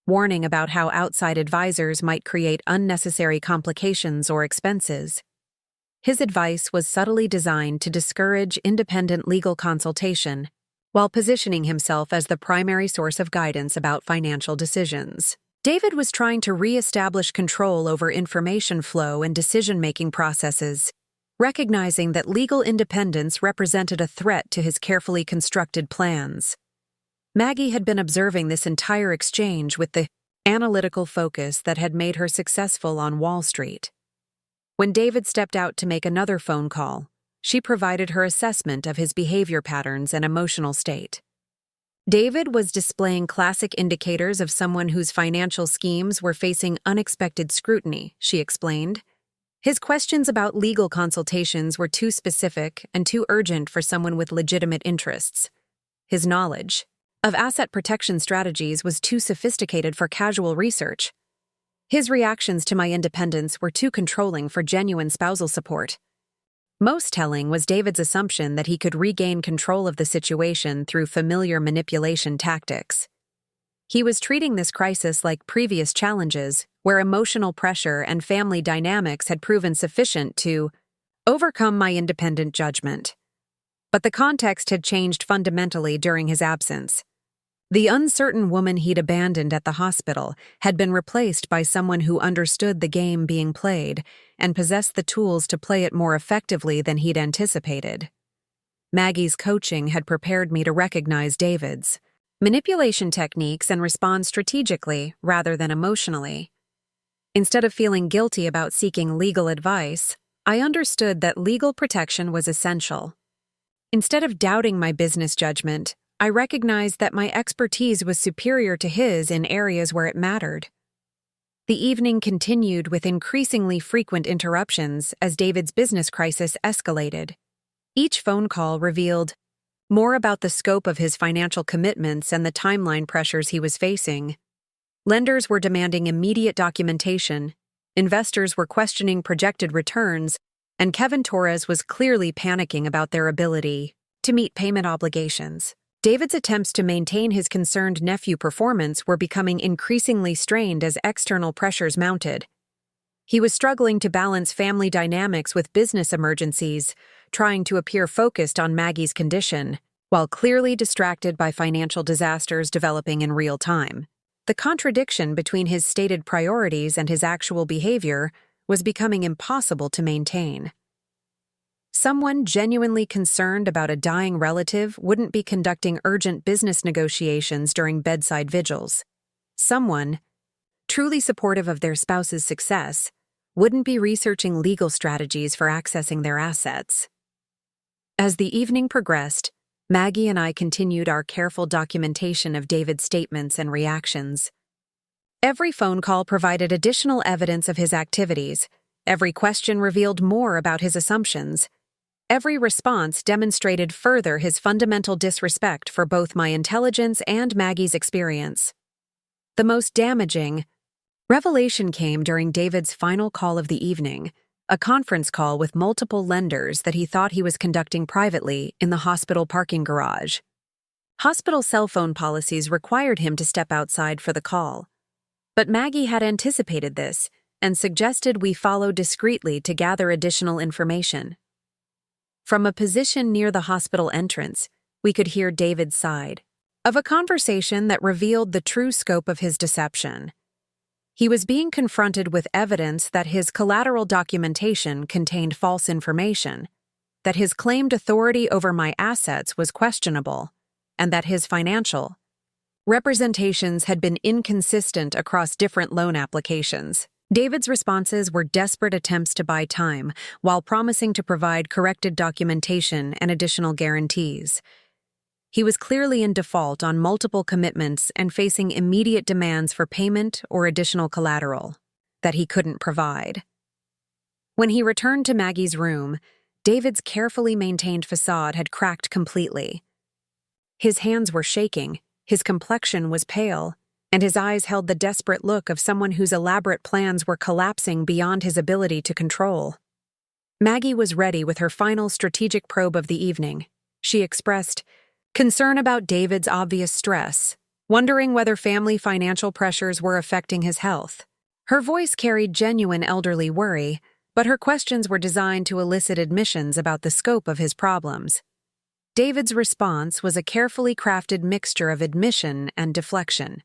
S1: warning about how outside advisors might create unnecessary complications or expenses. His advice was subtly designed to discourage independent legal consultation, while positioning himself as the primary source of guidance about financial decisions. David was trying to re-establish control over information flow and decision-making processes, recognizing that legal independence represented a threat to his carefully constructed plans. Maggie had been observing this entire exchange with the analytical focus that had made her successful on Wall Street. When David stepped out to make another phone call, she provided her assessment of his behavior patterns and emotional state. David was displaying classic indicators of someone whose financial schemes were facing unexpected scrutiny, she explained. His questions about legal consultations were too specific and too urgent for someone with legitimate interests. His knowledge of asset protection strategies was too sophisticated for casual research. His reactions to my independence were too controlling for genuine spousal support. Most telling was David's assumption that he could regain control of the situation through familiar manipulation tactics. He was treating this crisis like previous challenges, where emotional pressure and family dynamics had proven sufficient to overcome my independent judgment. But the context had changed fundamentally during his absence. The uncertain woman he'd abandoned at the hospital had been replaced by someone who understood the game being played and possessed the tools to play it more effectively than he'd anticipated. Maggie's coaching had prepared me to recognize David's manipulation techniques and respond strategically rather than emotionally. Instead of feeling guilty about seeking legal advice, I understood that legal protection was essential. Instead of doubting my business judgment, I recognized that my expertise was superior to his in areas where it mattered. The evening continued with increasingly frequent interruptions as David's business crisis escalated. Each phone call revealed more about the scope of his financial commitments and the timeline pressures he was facing. Lenders were demanding immediate documentation, investors were questioning projected returns, and Kevin Torres was clearly panicking about their ability to meet payment obligations. David's attempts to maintain his concerned nephew performance were becoming increasingly strained as external pressures mounted. He was struggling to balance family dynamics with business emergencies, trying to appear focused on Maggie's condition, while clearly distracted by financial disasters developing in real time. The contradiction between his stated priorities and his actual behavior was becoming impossible to maintain. Someone genuinely concerned about a dying relative wouldn't be conducting urgent business negotiations during bedside vigils. Someone, truly supportive of their spouse's success, wouldn't be researching legal strategies for accessing their assets. As the evening progressed, Maggie and I continued our careful documentation of David's statements and reactions. Every phone call provided additional evidence of his activities. Every question revealed more about his assumptions. Every response demonstrated further his fundamental disrespect for both my intelligence and Maggie's experience. The most damaging revelation came during David's final call of the evening, a conference call with multiple lenders that he thought he was conducting privately in the hospital parking garage. Hospital cell phone policies required him to step outside for the call. But Maggie had anticipated this and suggested we follow discreetly to gather additional information. From a position near the hospital entrance, we could hear David's side of a conversation that revealed the true scope of his deception. He was being confronted with evidence that his collateral documentation contained false information, that his claimed authority over my assets was questionable, and that his financial representations had been inconsistent across different loan applications. David's responses were desperate attempts to buy time, while promising to provide corrected documentation and additional guarantees. He was clearly in default on multiple commitments and facing immediate demands for payment or additional collateral that he couldn't provide. When he returned to Maggie's room, David's carefully maintained facade had cracked completely. His hands were shaking, his complexion was pale, and his eyes held the desperate look of someone whose elaborate plans were collapsing beyond his ability to control. Maggie was ready with her final strategic probe of the evening. She expressed concern about David's obvious stress, wondering whether family financial pressures were affecting his health. Her voice carried genuine elderly worry, but her questions were designed to elicit admissions about the scope of his problems. David's response was a carefully crafted mixture of admission and deflection.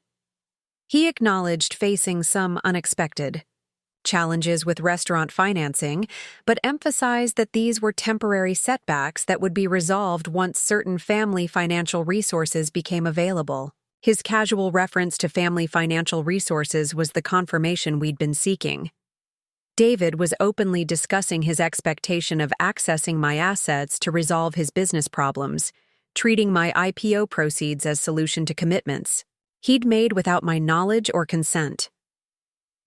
S1: He acknowledged facing some unexpected challenges with restaurant financing, but emphasized that these were temporary setbacks that would be resolved once certain family financial resources became available. His casual reference to family financial resources was the confirmation we'd been seeking. David was openly discussing his expectation of accessing my assets to resolve his business problems, treating my IPO proceeds as solution to commitments he'd made without my knowledge or consent.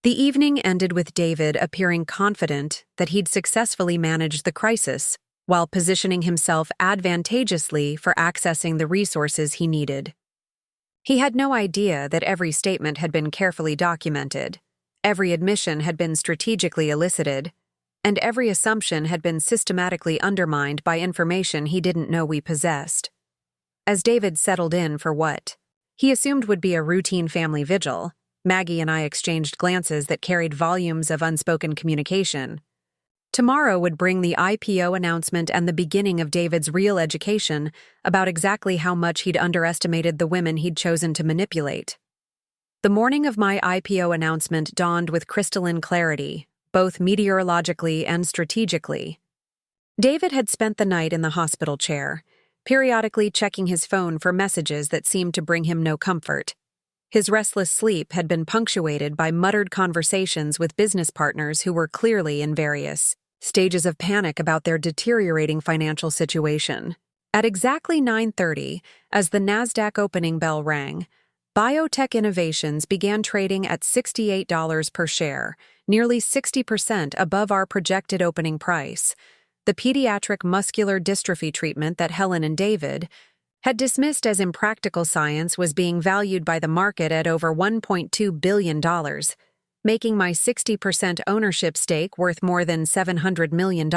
S1: The evening ended with David appearing confident that he'd successfully managed the crisis, while positioning himself advantageously for accessing the resources he needed. He had no idea that every statement had been carefully documented, every admission had been strategically elicited, and every assumption had been systematically undermined by information he didn't know we possessed. As David settled in for what he assumed would be a routine family vigil, Maggie and I exchanged glances that carried volumes of unspoken communication. Tomorrow would bring the IPO announcement and the beginning of David's real education about exactly how much he'd underestimated the women he'd chosen to manipulate. The morning of my IPO announcement dawned with crystalline clarity, both meteorologically and strategically. David had spent the night in the hospital chair, periodically checking his phone for messages that seemed to bring him no comfort. His restless sleep had been punctuated by muttered conversations with business partners who were clearly in various stages of panic about their deteriorating financial situation. At exactly 9:30, as the NASDAQ opening bell rang, BioTech Innovations began trading at $68 per share, nearly 60% above our projected opening price. The pediatric muscular dystrophy treatment that Helen and David had dismissed as impractical science was being valued by the market at over $1.2 billion, making my 60% ownership stake worth more than $700 million.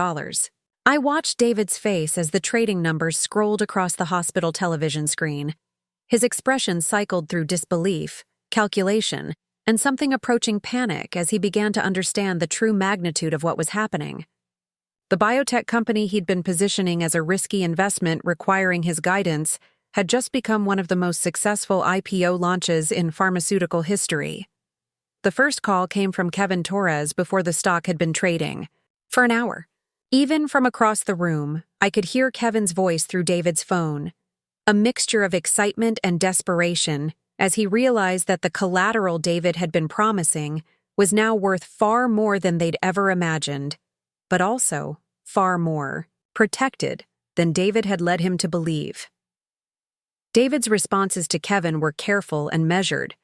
S1: I watched David's face as the trading numbers scrolled across the hospital television screen. His expression cycled through disbelief, calculation, and something approaching panic as he began to understand the true magnitude of what was happening. The biotech company he'd been positioning as a risky investment requiring his guidance had just become one of the most successful IPO launches in pharmaceutical history. The first call came from Kevin Torres before the stock had been trading. For an hour. Even from across the room, I could hear Kevin's voice through David's phone, a mixture of excitement and desperation as he realized that the collateral David had been promising was now worth far more than they'd ever imagined, but also far more protected than David had led him to believe. David's responses to Kevin were careful and measured,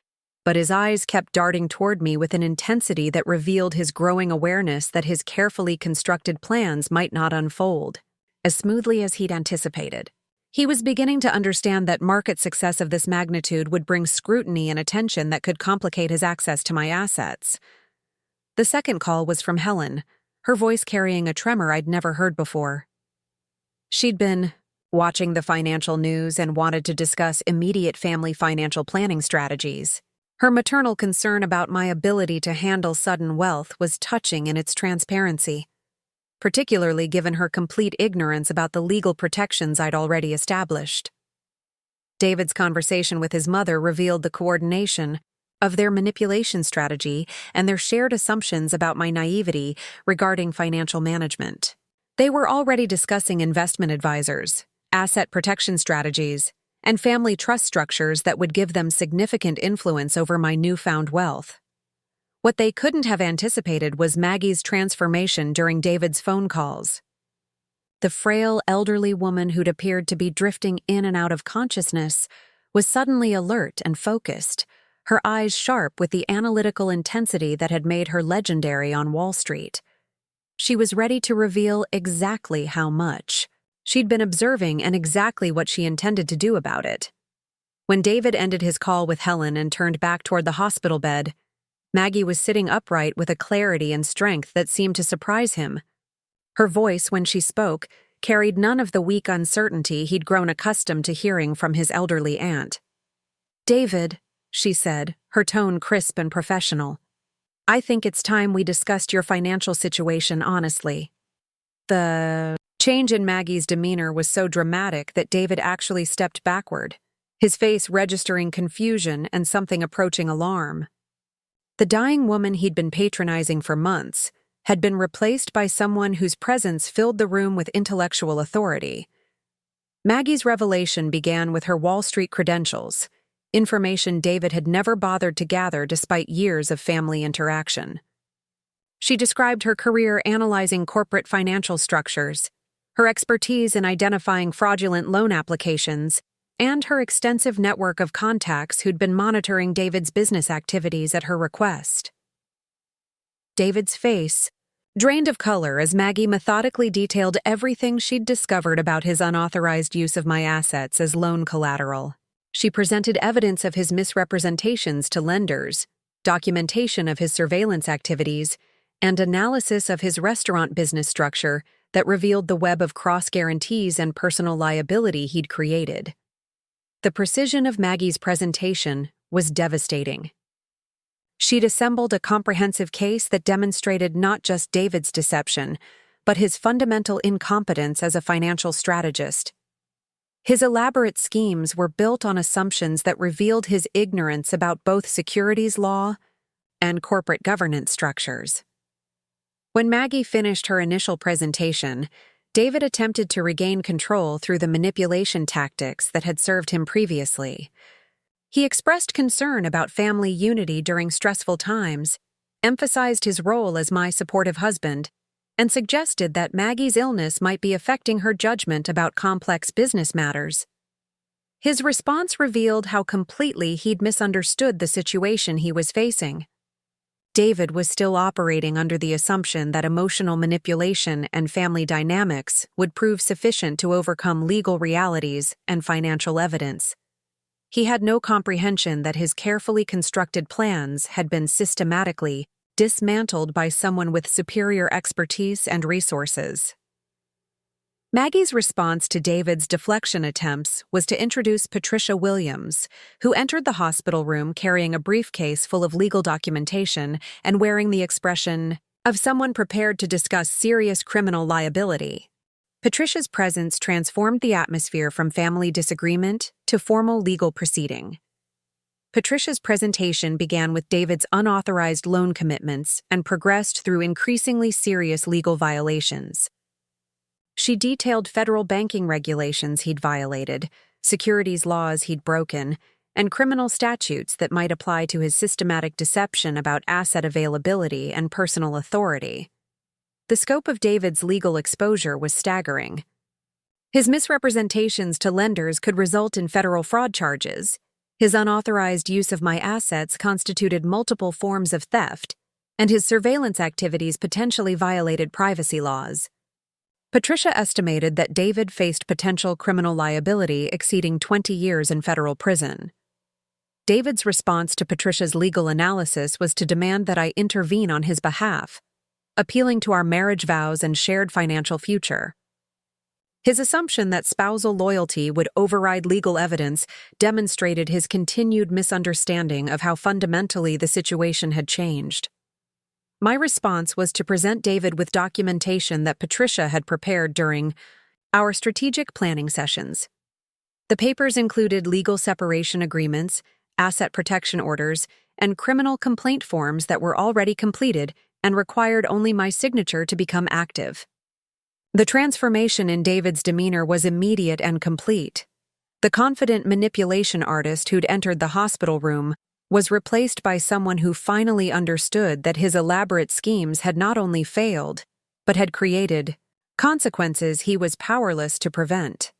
S1: but his eyes kept darting toward me with an intensity that revealed his growing awareness that his carefully constructed plans might not unfold as smoothly as he'd anticipated. He was beginning to understand that market success of this magnitude would bring scrutiny and attention that could complicate his access to my assets. The second call was from Helen, her voice carrying a tremor I'd never heard before. She'd been watching the financial news and wanted to discuss immediate family financial planning strategies. Her maternal concern about my ability to handle sudden wealth was touching in its transparency, particularly given her complete ignorance about the legal protections I'd already established. David's conversation with his mother revealed the coordination of their manipulation strategy and their shared assumptions about my naivety regarding financial management. They were already discussing investment advisors, asset protection strategies, and family trust structures that would give them significant influence over my newfound wealth. What they couldn't have anticipated was Maggie's transformation during David's phone calls. The frail, elderly woman who'd appeared to be drifting in and out of consciousness was suddenly alert and focused, her eyes sharp with the analytical intensity that had made her legendary on Wall Street. She was ready to reveal exactly how much she'd been observing and exactly what she intended to do about it. When David ended his call with Helen and turned back toward the hospital bed, Maggie was sitting upright with a clarity and strength that seemed to surprise him. Her voice, when she spoke, carried none of the weak uncertainty he'd grown accustomed to hearing from his elderly aunt. "David," she said, her tone crisp and professional, "I think it's time we discussed your financial situation honestly." The change in Maggie's demeanor was so dramatic that David actually stepped backward, his face registering confusion and something approaching alarm. The dying woman he'd been patronizing for months had been replaced by someone whose presence filled the room with intellectual authority. Maggie's revelation began with her Wall Street credentials, information David had never bothered to gather despite years of family interaction. She described her career analyzing corporate financial structures, her expertise in identifying fraudulent loan applications, and her extensive network of contacts who'd been monitoring David's business activities at her request. David's face drained of color as Maggie methodically detailed everything she'd discovered about his unauthorized use of my assets as loan collateral. She presented evidence of his misrepresentations to lenders, documentation of his surveillance activities, and analysis of his restaurant business structure that revealed the web of cross-guarantees and personal liability he'd created. The precision of Maggie's presentation was devastating. She'd assembled a comprehensive case that demonstrated not just David's deception, but his fundamental incompetence as a financial strategist. His elaborate schemes were built on assumptions that revealed his ignorance about both securities law and corporate governance structures. When Maggie finished her initial presentation, David attempted to regain control through the manipulation tactics that had served him previously. He expressed concern about family unity during stressful times, emphasized his role as my supportive husband, and suggested that Maggie's illness might be affecting her judgment about complex business matters. His response revealed how completely he'd misunderstood the situation he was facing. David was still operating under the assumption that emotional manipulation and family dynamics would prove sufficient to overcome legal realities and financial evidence. He had no comprehension that his carefully constructed plans had been systematically dismantled by someone with superior expertise and resources. Maggie's response to David's deflection attempts was to introduce Patricia Williams, who entered the hospital room carrying a briefcase full of legal documentation and wearing the expression of someone prepared to discuss serious criminal liability. Patricia's presence transformed the atmosphere from family disagreement to formal legal proceeding. Patricia's presentation began with David's unauthorized loan commitments and progressed through increasingly serious legal violations. She detailed federal banking regulations he'd violated, securities laws he'd broken, and criminal statutes that might apply to his systematic deception about asset availability and personal authority. The scope of David's legal exposure was staggering. His misrepresentations to lenders could result in federal fraud charges. His unauthorized use of my assets constituted multiple forms of theft, and his surveillance activities potentially violated privacy laws. Patricia estimated that David faced potential criminal liability exceeding 20 years in federal prison. David's response to Patricia's legal analysis was to demand that I intervene on his behalf, appealing to our marriage vows and shared financial future. His assumption that spousal loyalty would override legal evidence demonstrated his continued misunderstanding of how fundamentally the situation had changed. My response was to present David with documentation that Patricia had prepared during our strategic planning sessions. The papers included legal separation agreements, asset protection orders, and criminal complaint forms that were already completed and required only my signature to become active. The transformation in David's demeanor was immediate and complete. The confident manipulation artist who'd entered the hospital room was replaced by someone who finally understood that his elaborate schemes had not only failed, but had created consequences he was powerless to prevent.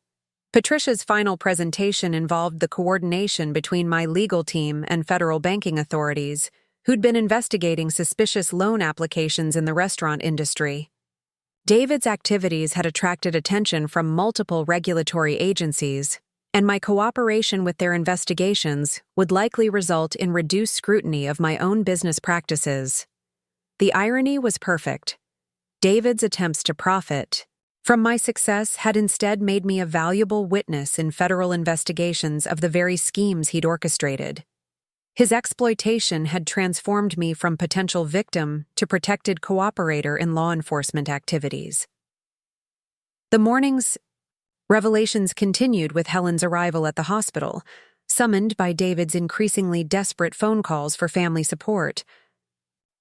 S1: Patricia's final presentation involved the coordination between my legal team and federal banking authorities, who'd been investigating suspicious loan applications in the restaurant industry. David's activities had attracted attention from multiple regulatory agencies, and my cooperation with their investigations would likely result in reduced scrutiny of my own business practices. The irony was perfect. David's attempts to profit from my success had instead made me a valuable witness in federal investigations of the very schemes he'd orchestrated. His exploitation had transformed me from potential victim to protected cooperator in law enforcement activities. The morning's revelations continued with Helen's arrival at the hospital, summoned by David's increasingly desperate phone calls for family support.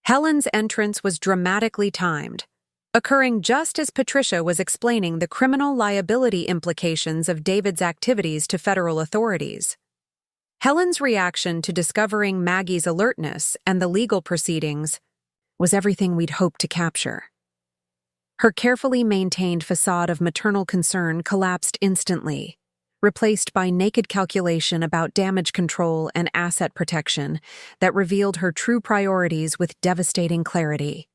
S1: Helen's entrance was dramatically timed, occurring just as Patricia was explaining the criminal liability implications of David's activities to federal authorities. Helen's reaction to discovering Maggie's alertness and the legal proceedings was everything we'd hoped to capture. Her carefully maintained facade of maternal concern collapsed instantly, replaced by naked calculation about damage control and asset protection that revealed her true priorities with devastating clarity.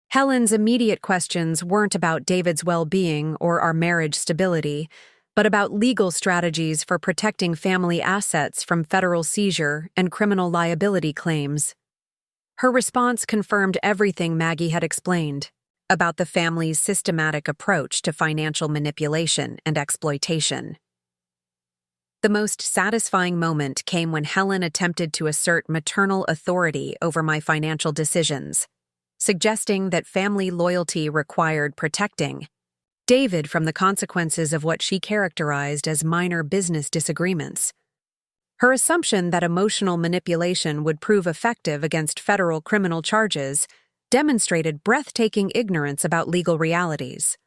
S1: Helen's immediate questions weren't about David's well-being or our marriage stability, but about legal strategies for protecting family assets from federal seizure and criminal liability claims. Her response confirmed everything Maggie had explained about the family's systematic approach to financial manipulation and exploitation. The most satisfying moment came when Helen attempted to assert maternal authority over my financial decisions, suggesting that family loyalty required protecting David from the consequences of what she characterized as minor business disagreements. Her assumption that emotional manipulation would prove effective against federal criminal charges demonstrated breathtaking ignorance about legal realities.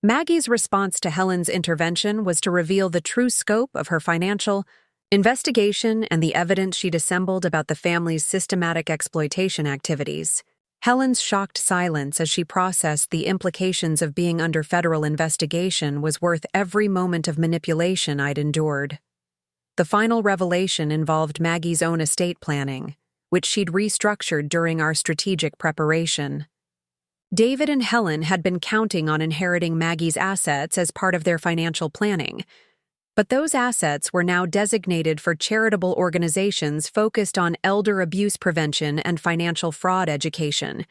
S1: Maggie's response to Helen's intervention was to reveal the true scope of her financial investigation and the evidence she'd assembled about the family's systematic exploitation activities. Helen's shocked silence as she processed the implications of being under federal investigation was worth every moment of manipulation I'd endured. The final revelation involved Maggie's own estate planning, which she'd restructured during our strategic preparation. David and Helen had been counting on inheriting Maggie's assets as part of their financial planning, but those assets were now designated for charitable organizations focused on elder abuse prevention and financial fraud education.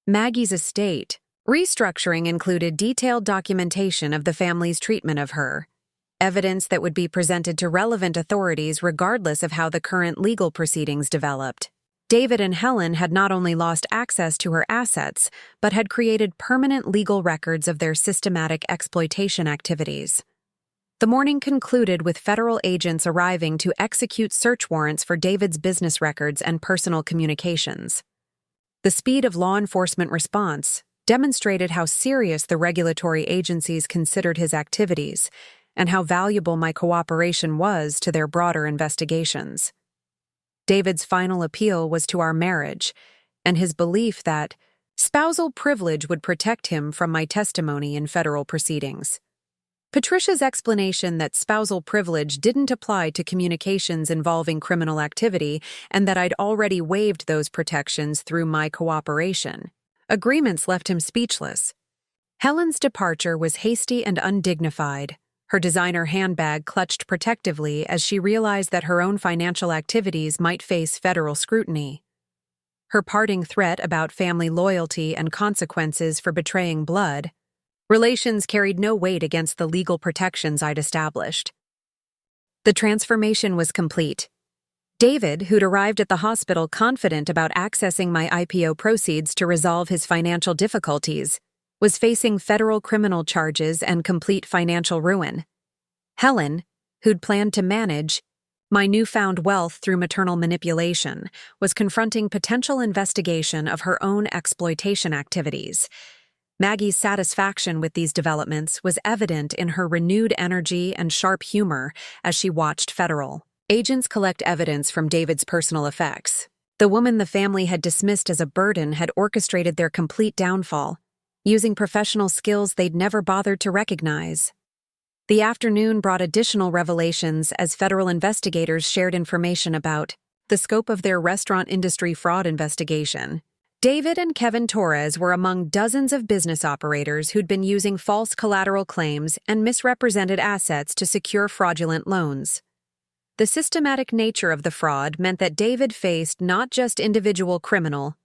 S1: Maggie's estate restructuring included detailed documentation of the family's treatment of her, evidence that would be presented to relevant authorities regardless of how the current legal proceedings developed. David and Helen had not only lost access to her assets, but had created permanent legal records of their systematic exploitation activities. The morning concluded with federal agents arriving to execute search warrants for David's business records and personal communications. The speed of law enforcement response demonstrated how serious the regulatory agencies considered his activities and how valuable my cooperation was to their broader investigations. David's final appeal was to our marriage and his belief that spousal privilege would protect him from my testimony in federal proceedings. Patricia's explanation that spousal privilege didn't apply to communications involving criminal activity and that I'd already waived those protections through my cooperation. Agreements left him speechless. Helen's departure was hasty and undignified, her designer handbag clutched protectively as she realized that her own financial activities might face federal scrutiny. Her parting threat about family loyalty and consequences for betraying blood relations carried no weight against the legal protections I'd established. The transformation was complete. David, who'd arrived at the hospital confident about accessing my IPO proceeds to resolve his financial difficulties, was facing federal criminal charges and complete financial ruin. Helen, who'd planned to manage my newfound wealth through maternal manipulation, was confronting potential investigation of her own exploitation activities. Maggie's satisfaction with these developments was evident in her renewed energy and sharp humor as she watched federal Agents collect evidence from David's personal effects. The woman the family had dismissed as a burden had orchestrated their complete downfall, using professional skills they'd never bothered to recognize. The afternoon brought additional revelations as federal investigators shared information about the scope of their restaurant industry fraud investigation. David and Kevin Torres were among dozens of business operators who'd been using false collateral claims and misrepresented assets to secure fraudulent loans. The systematic nature of the fraud meant that David faced not just individual criminal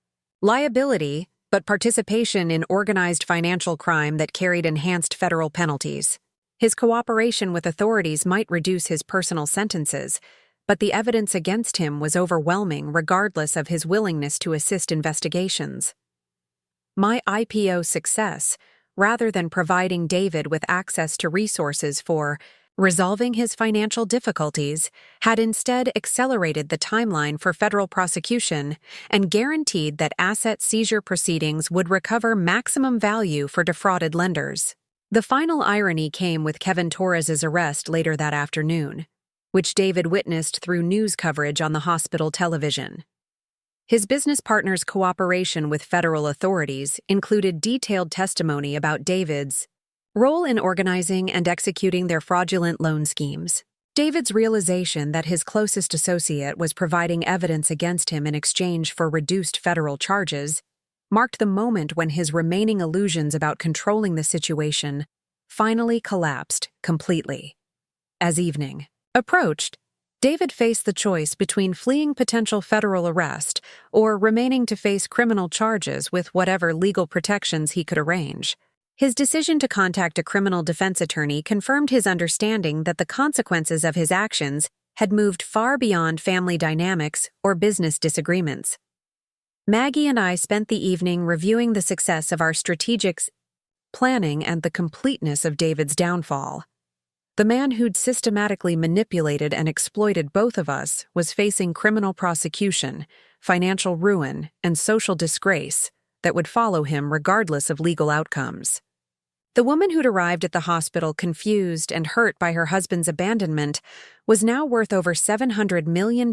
S1: liability, but participation in organized financial crime that carried enhanced federal penalties. His cooperation with authorities might reduce his personal sentences, but the evidence against him was overwhelming regardless of his willingness to assist investigations. My IPO success, rather than providing David with access to resources for resolving his financial difficulties, had instead accelerated the timeline for federal prosecution and guaranteed that asset seizure proceedings would recover maximum value for defrauded lenders. The final irony came with Kevin Torres's arrest later that afternoon, which David witnessed through news coverage on the hospital television. His business partner's cooperation with federal authorities included detailed testimony about David's role in organizing and executing their fraudulent loan schemes. David's realization that his closest associate was providing evidence against him in exchange for reduced federal charges marked the moment when his remaining illusions about controlling the situation finally collapsed completely. As evening approached, David faced the choice between fleeing potential federal arrest or remaining to face criminal charges with whatever legal protections he could arrange. His decision to contact a criminal defense attorney confirmed his understanding that the consequences of his actions had moved far beyond family dynamics or business disagreements. Maggie and I spent the evening reviewing the success of our strategic planning and the completeness of David's downfall. The man who'd systematically manipulated and exploited both of us was facing criminal prosecution, financial ruin, and social disgrace that would follow him regardless of legal outcomes. The woman who'd arrived at the hospital confused and hurt by her husband's abandonment was now worth over $700 million,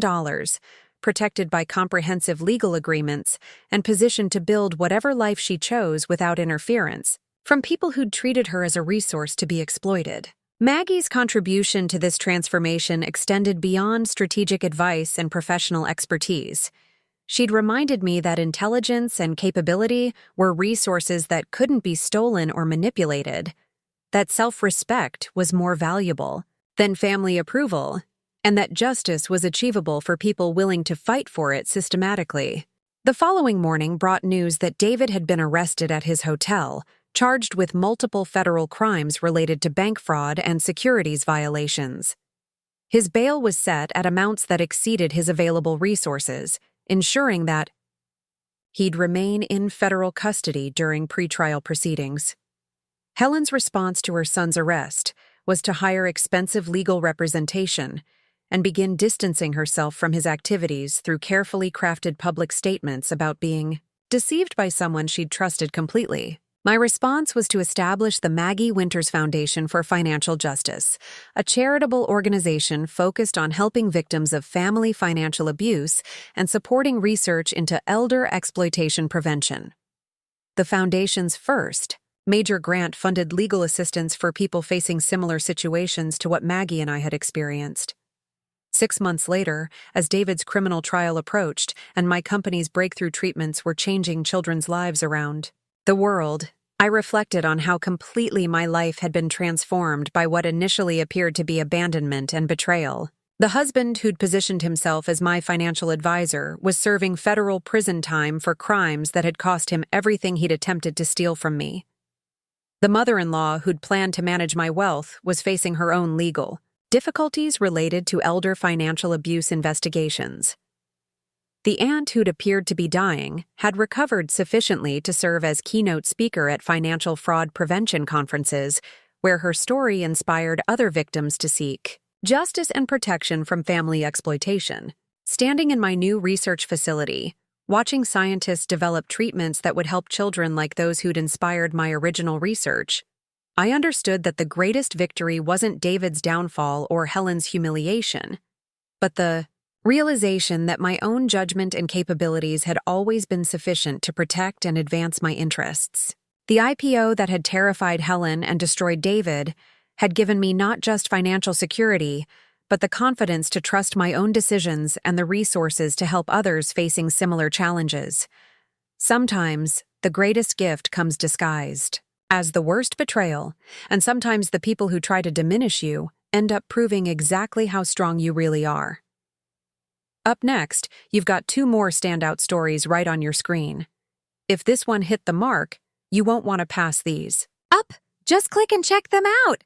S1: protected by comprehensive legal agreements and positioned to build whatever life she chose without interference from people who'd treated her as a resource to be exploited. Maggie's contribution to this transformation extended beyond strategic advice and professional expertise. She'd reminded me that intelligence and capability were resources that couldn't be stolen or manipulated, that self-respect was more valuable than family approval, and that justice was achievable for people willing to fight for it systematically. The following morning brought news that David had been arrested at his hotel, charged with multiple federal crimes related to bank fraud and securities violations. His bail was set at amounts that exceeded his available resources, ensuring that he'd remain in federal custody during pretrial proceedings. Helen's response to her son's arrest was to hire expensive legal representation and begin distancing herself from his activities through carefully crafted public statements about being deceived by someone she'd trusted completely. My response was to establish the Maggie Winters Foundation for Financial Justice, a charitable organization focused on helping victims of family financial abuse and supporting research into elder exploitation prevention. The foundation's first major grant funded legal assistance for people facing similar situations to what Maggie and I had experienced. 6 months later, as David's criminal trial approached and my company's breakthrough treatments were changing children's lives around the world, I reflected on how completely my life had been transformed by what initially appeared to be abandonment and betrayal. The husband who'd positioned himself as my financial advisor was serving federal prison time for crimes that had cost him everything he'd attempted to steal from me. The mother-in-law who'd planned to manage my wealth was facing her own legal difficulties related to elder financial abuse investigations. The aunt who'd appeared to be dying had recovered sufficiently to serve as keynote speaker at financial fraud prevention conferences, where her story inspired other victims to seek justice and protection from family exploitation. Standing in my new research facility, watching scientists develop treatments that would help children like those who'd inspired my original research, I understood that the greatest victory wasn't David's downfall or Helen's humiliation. but the realization that my own judgment and capabilities had always been sufficient to protect and advance my interests. The IPO that had terrified Helen and destroyed David had given me not just financial security, but the confidence to trust my own decisions and the resources to help others facing similar challenges. Sometimes, the greatest gift comes disguised as the worst betrayal, and sometimes the people who try to diminish you end up proving exactly how strong you really are. Up next, you've got 2 more standout stories right on your screen. If this one hit the mark, you won't want to pass these.
S2: Up! Just click and check them out!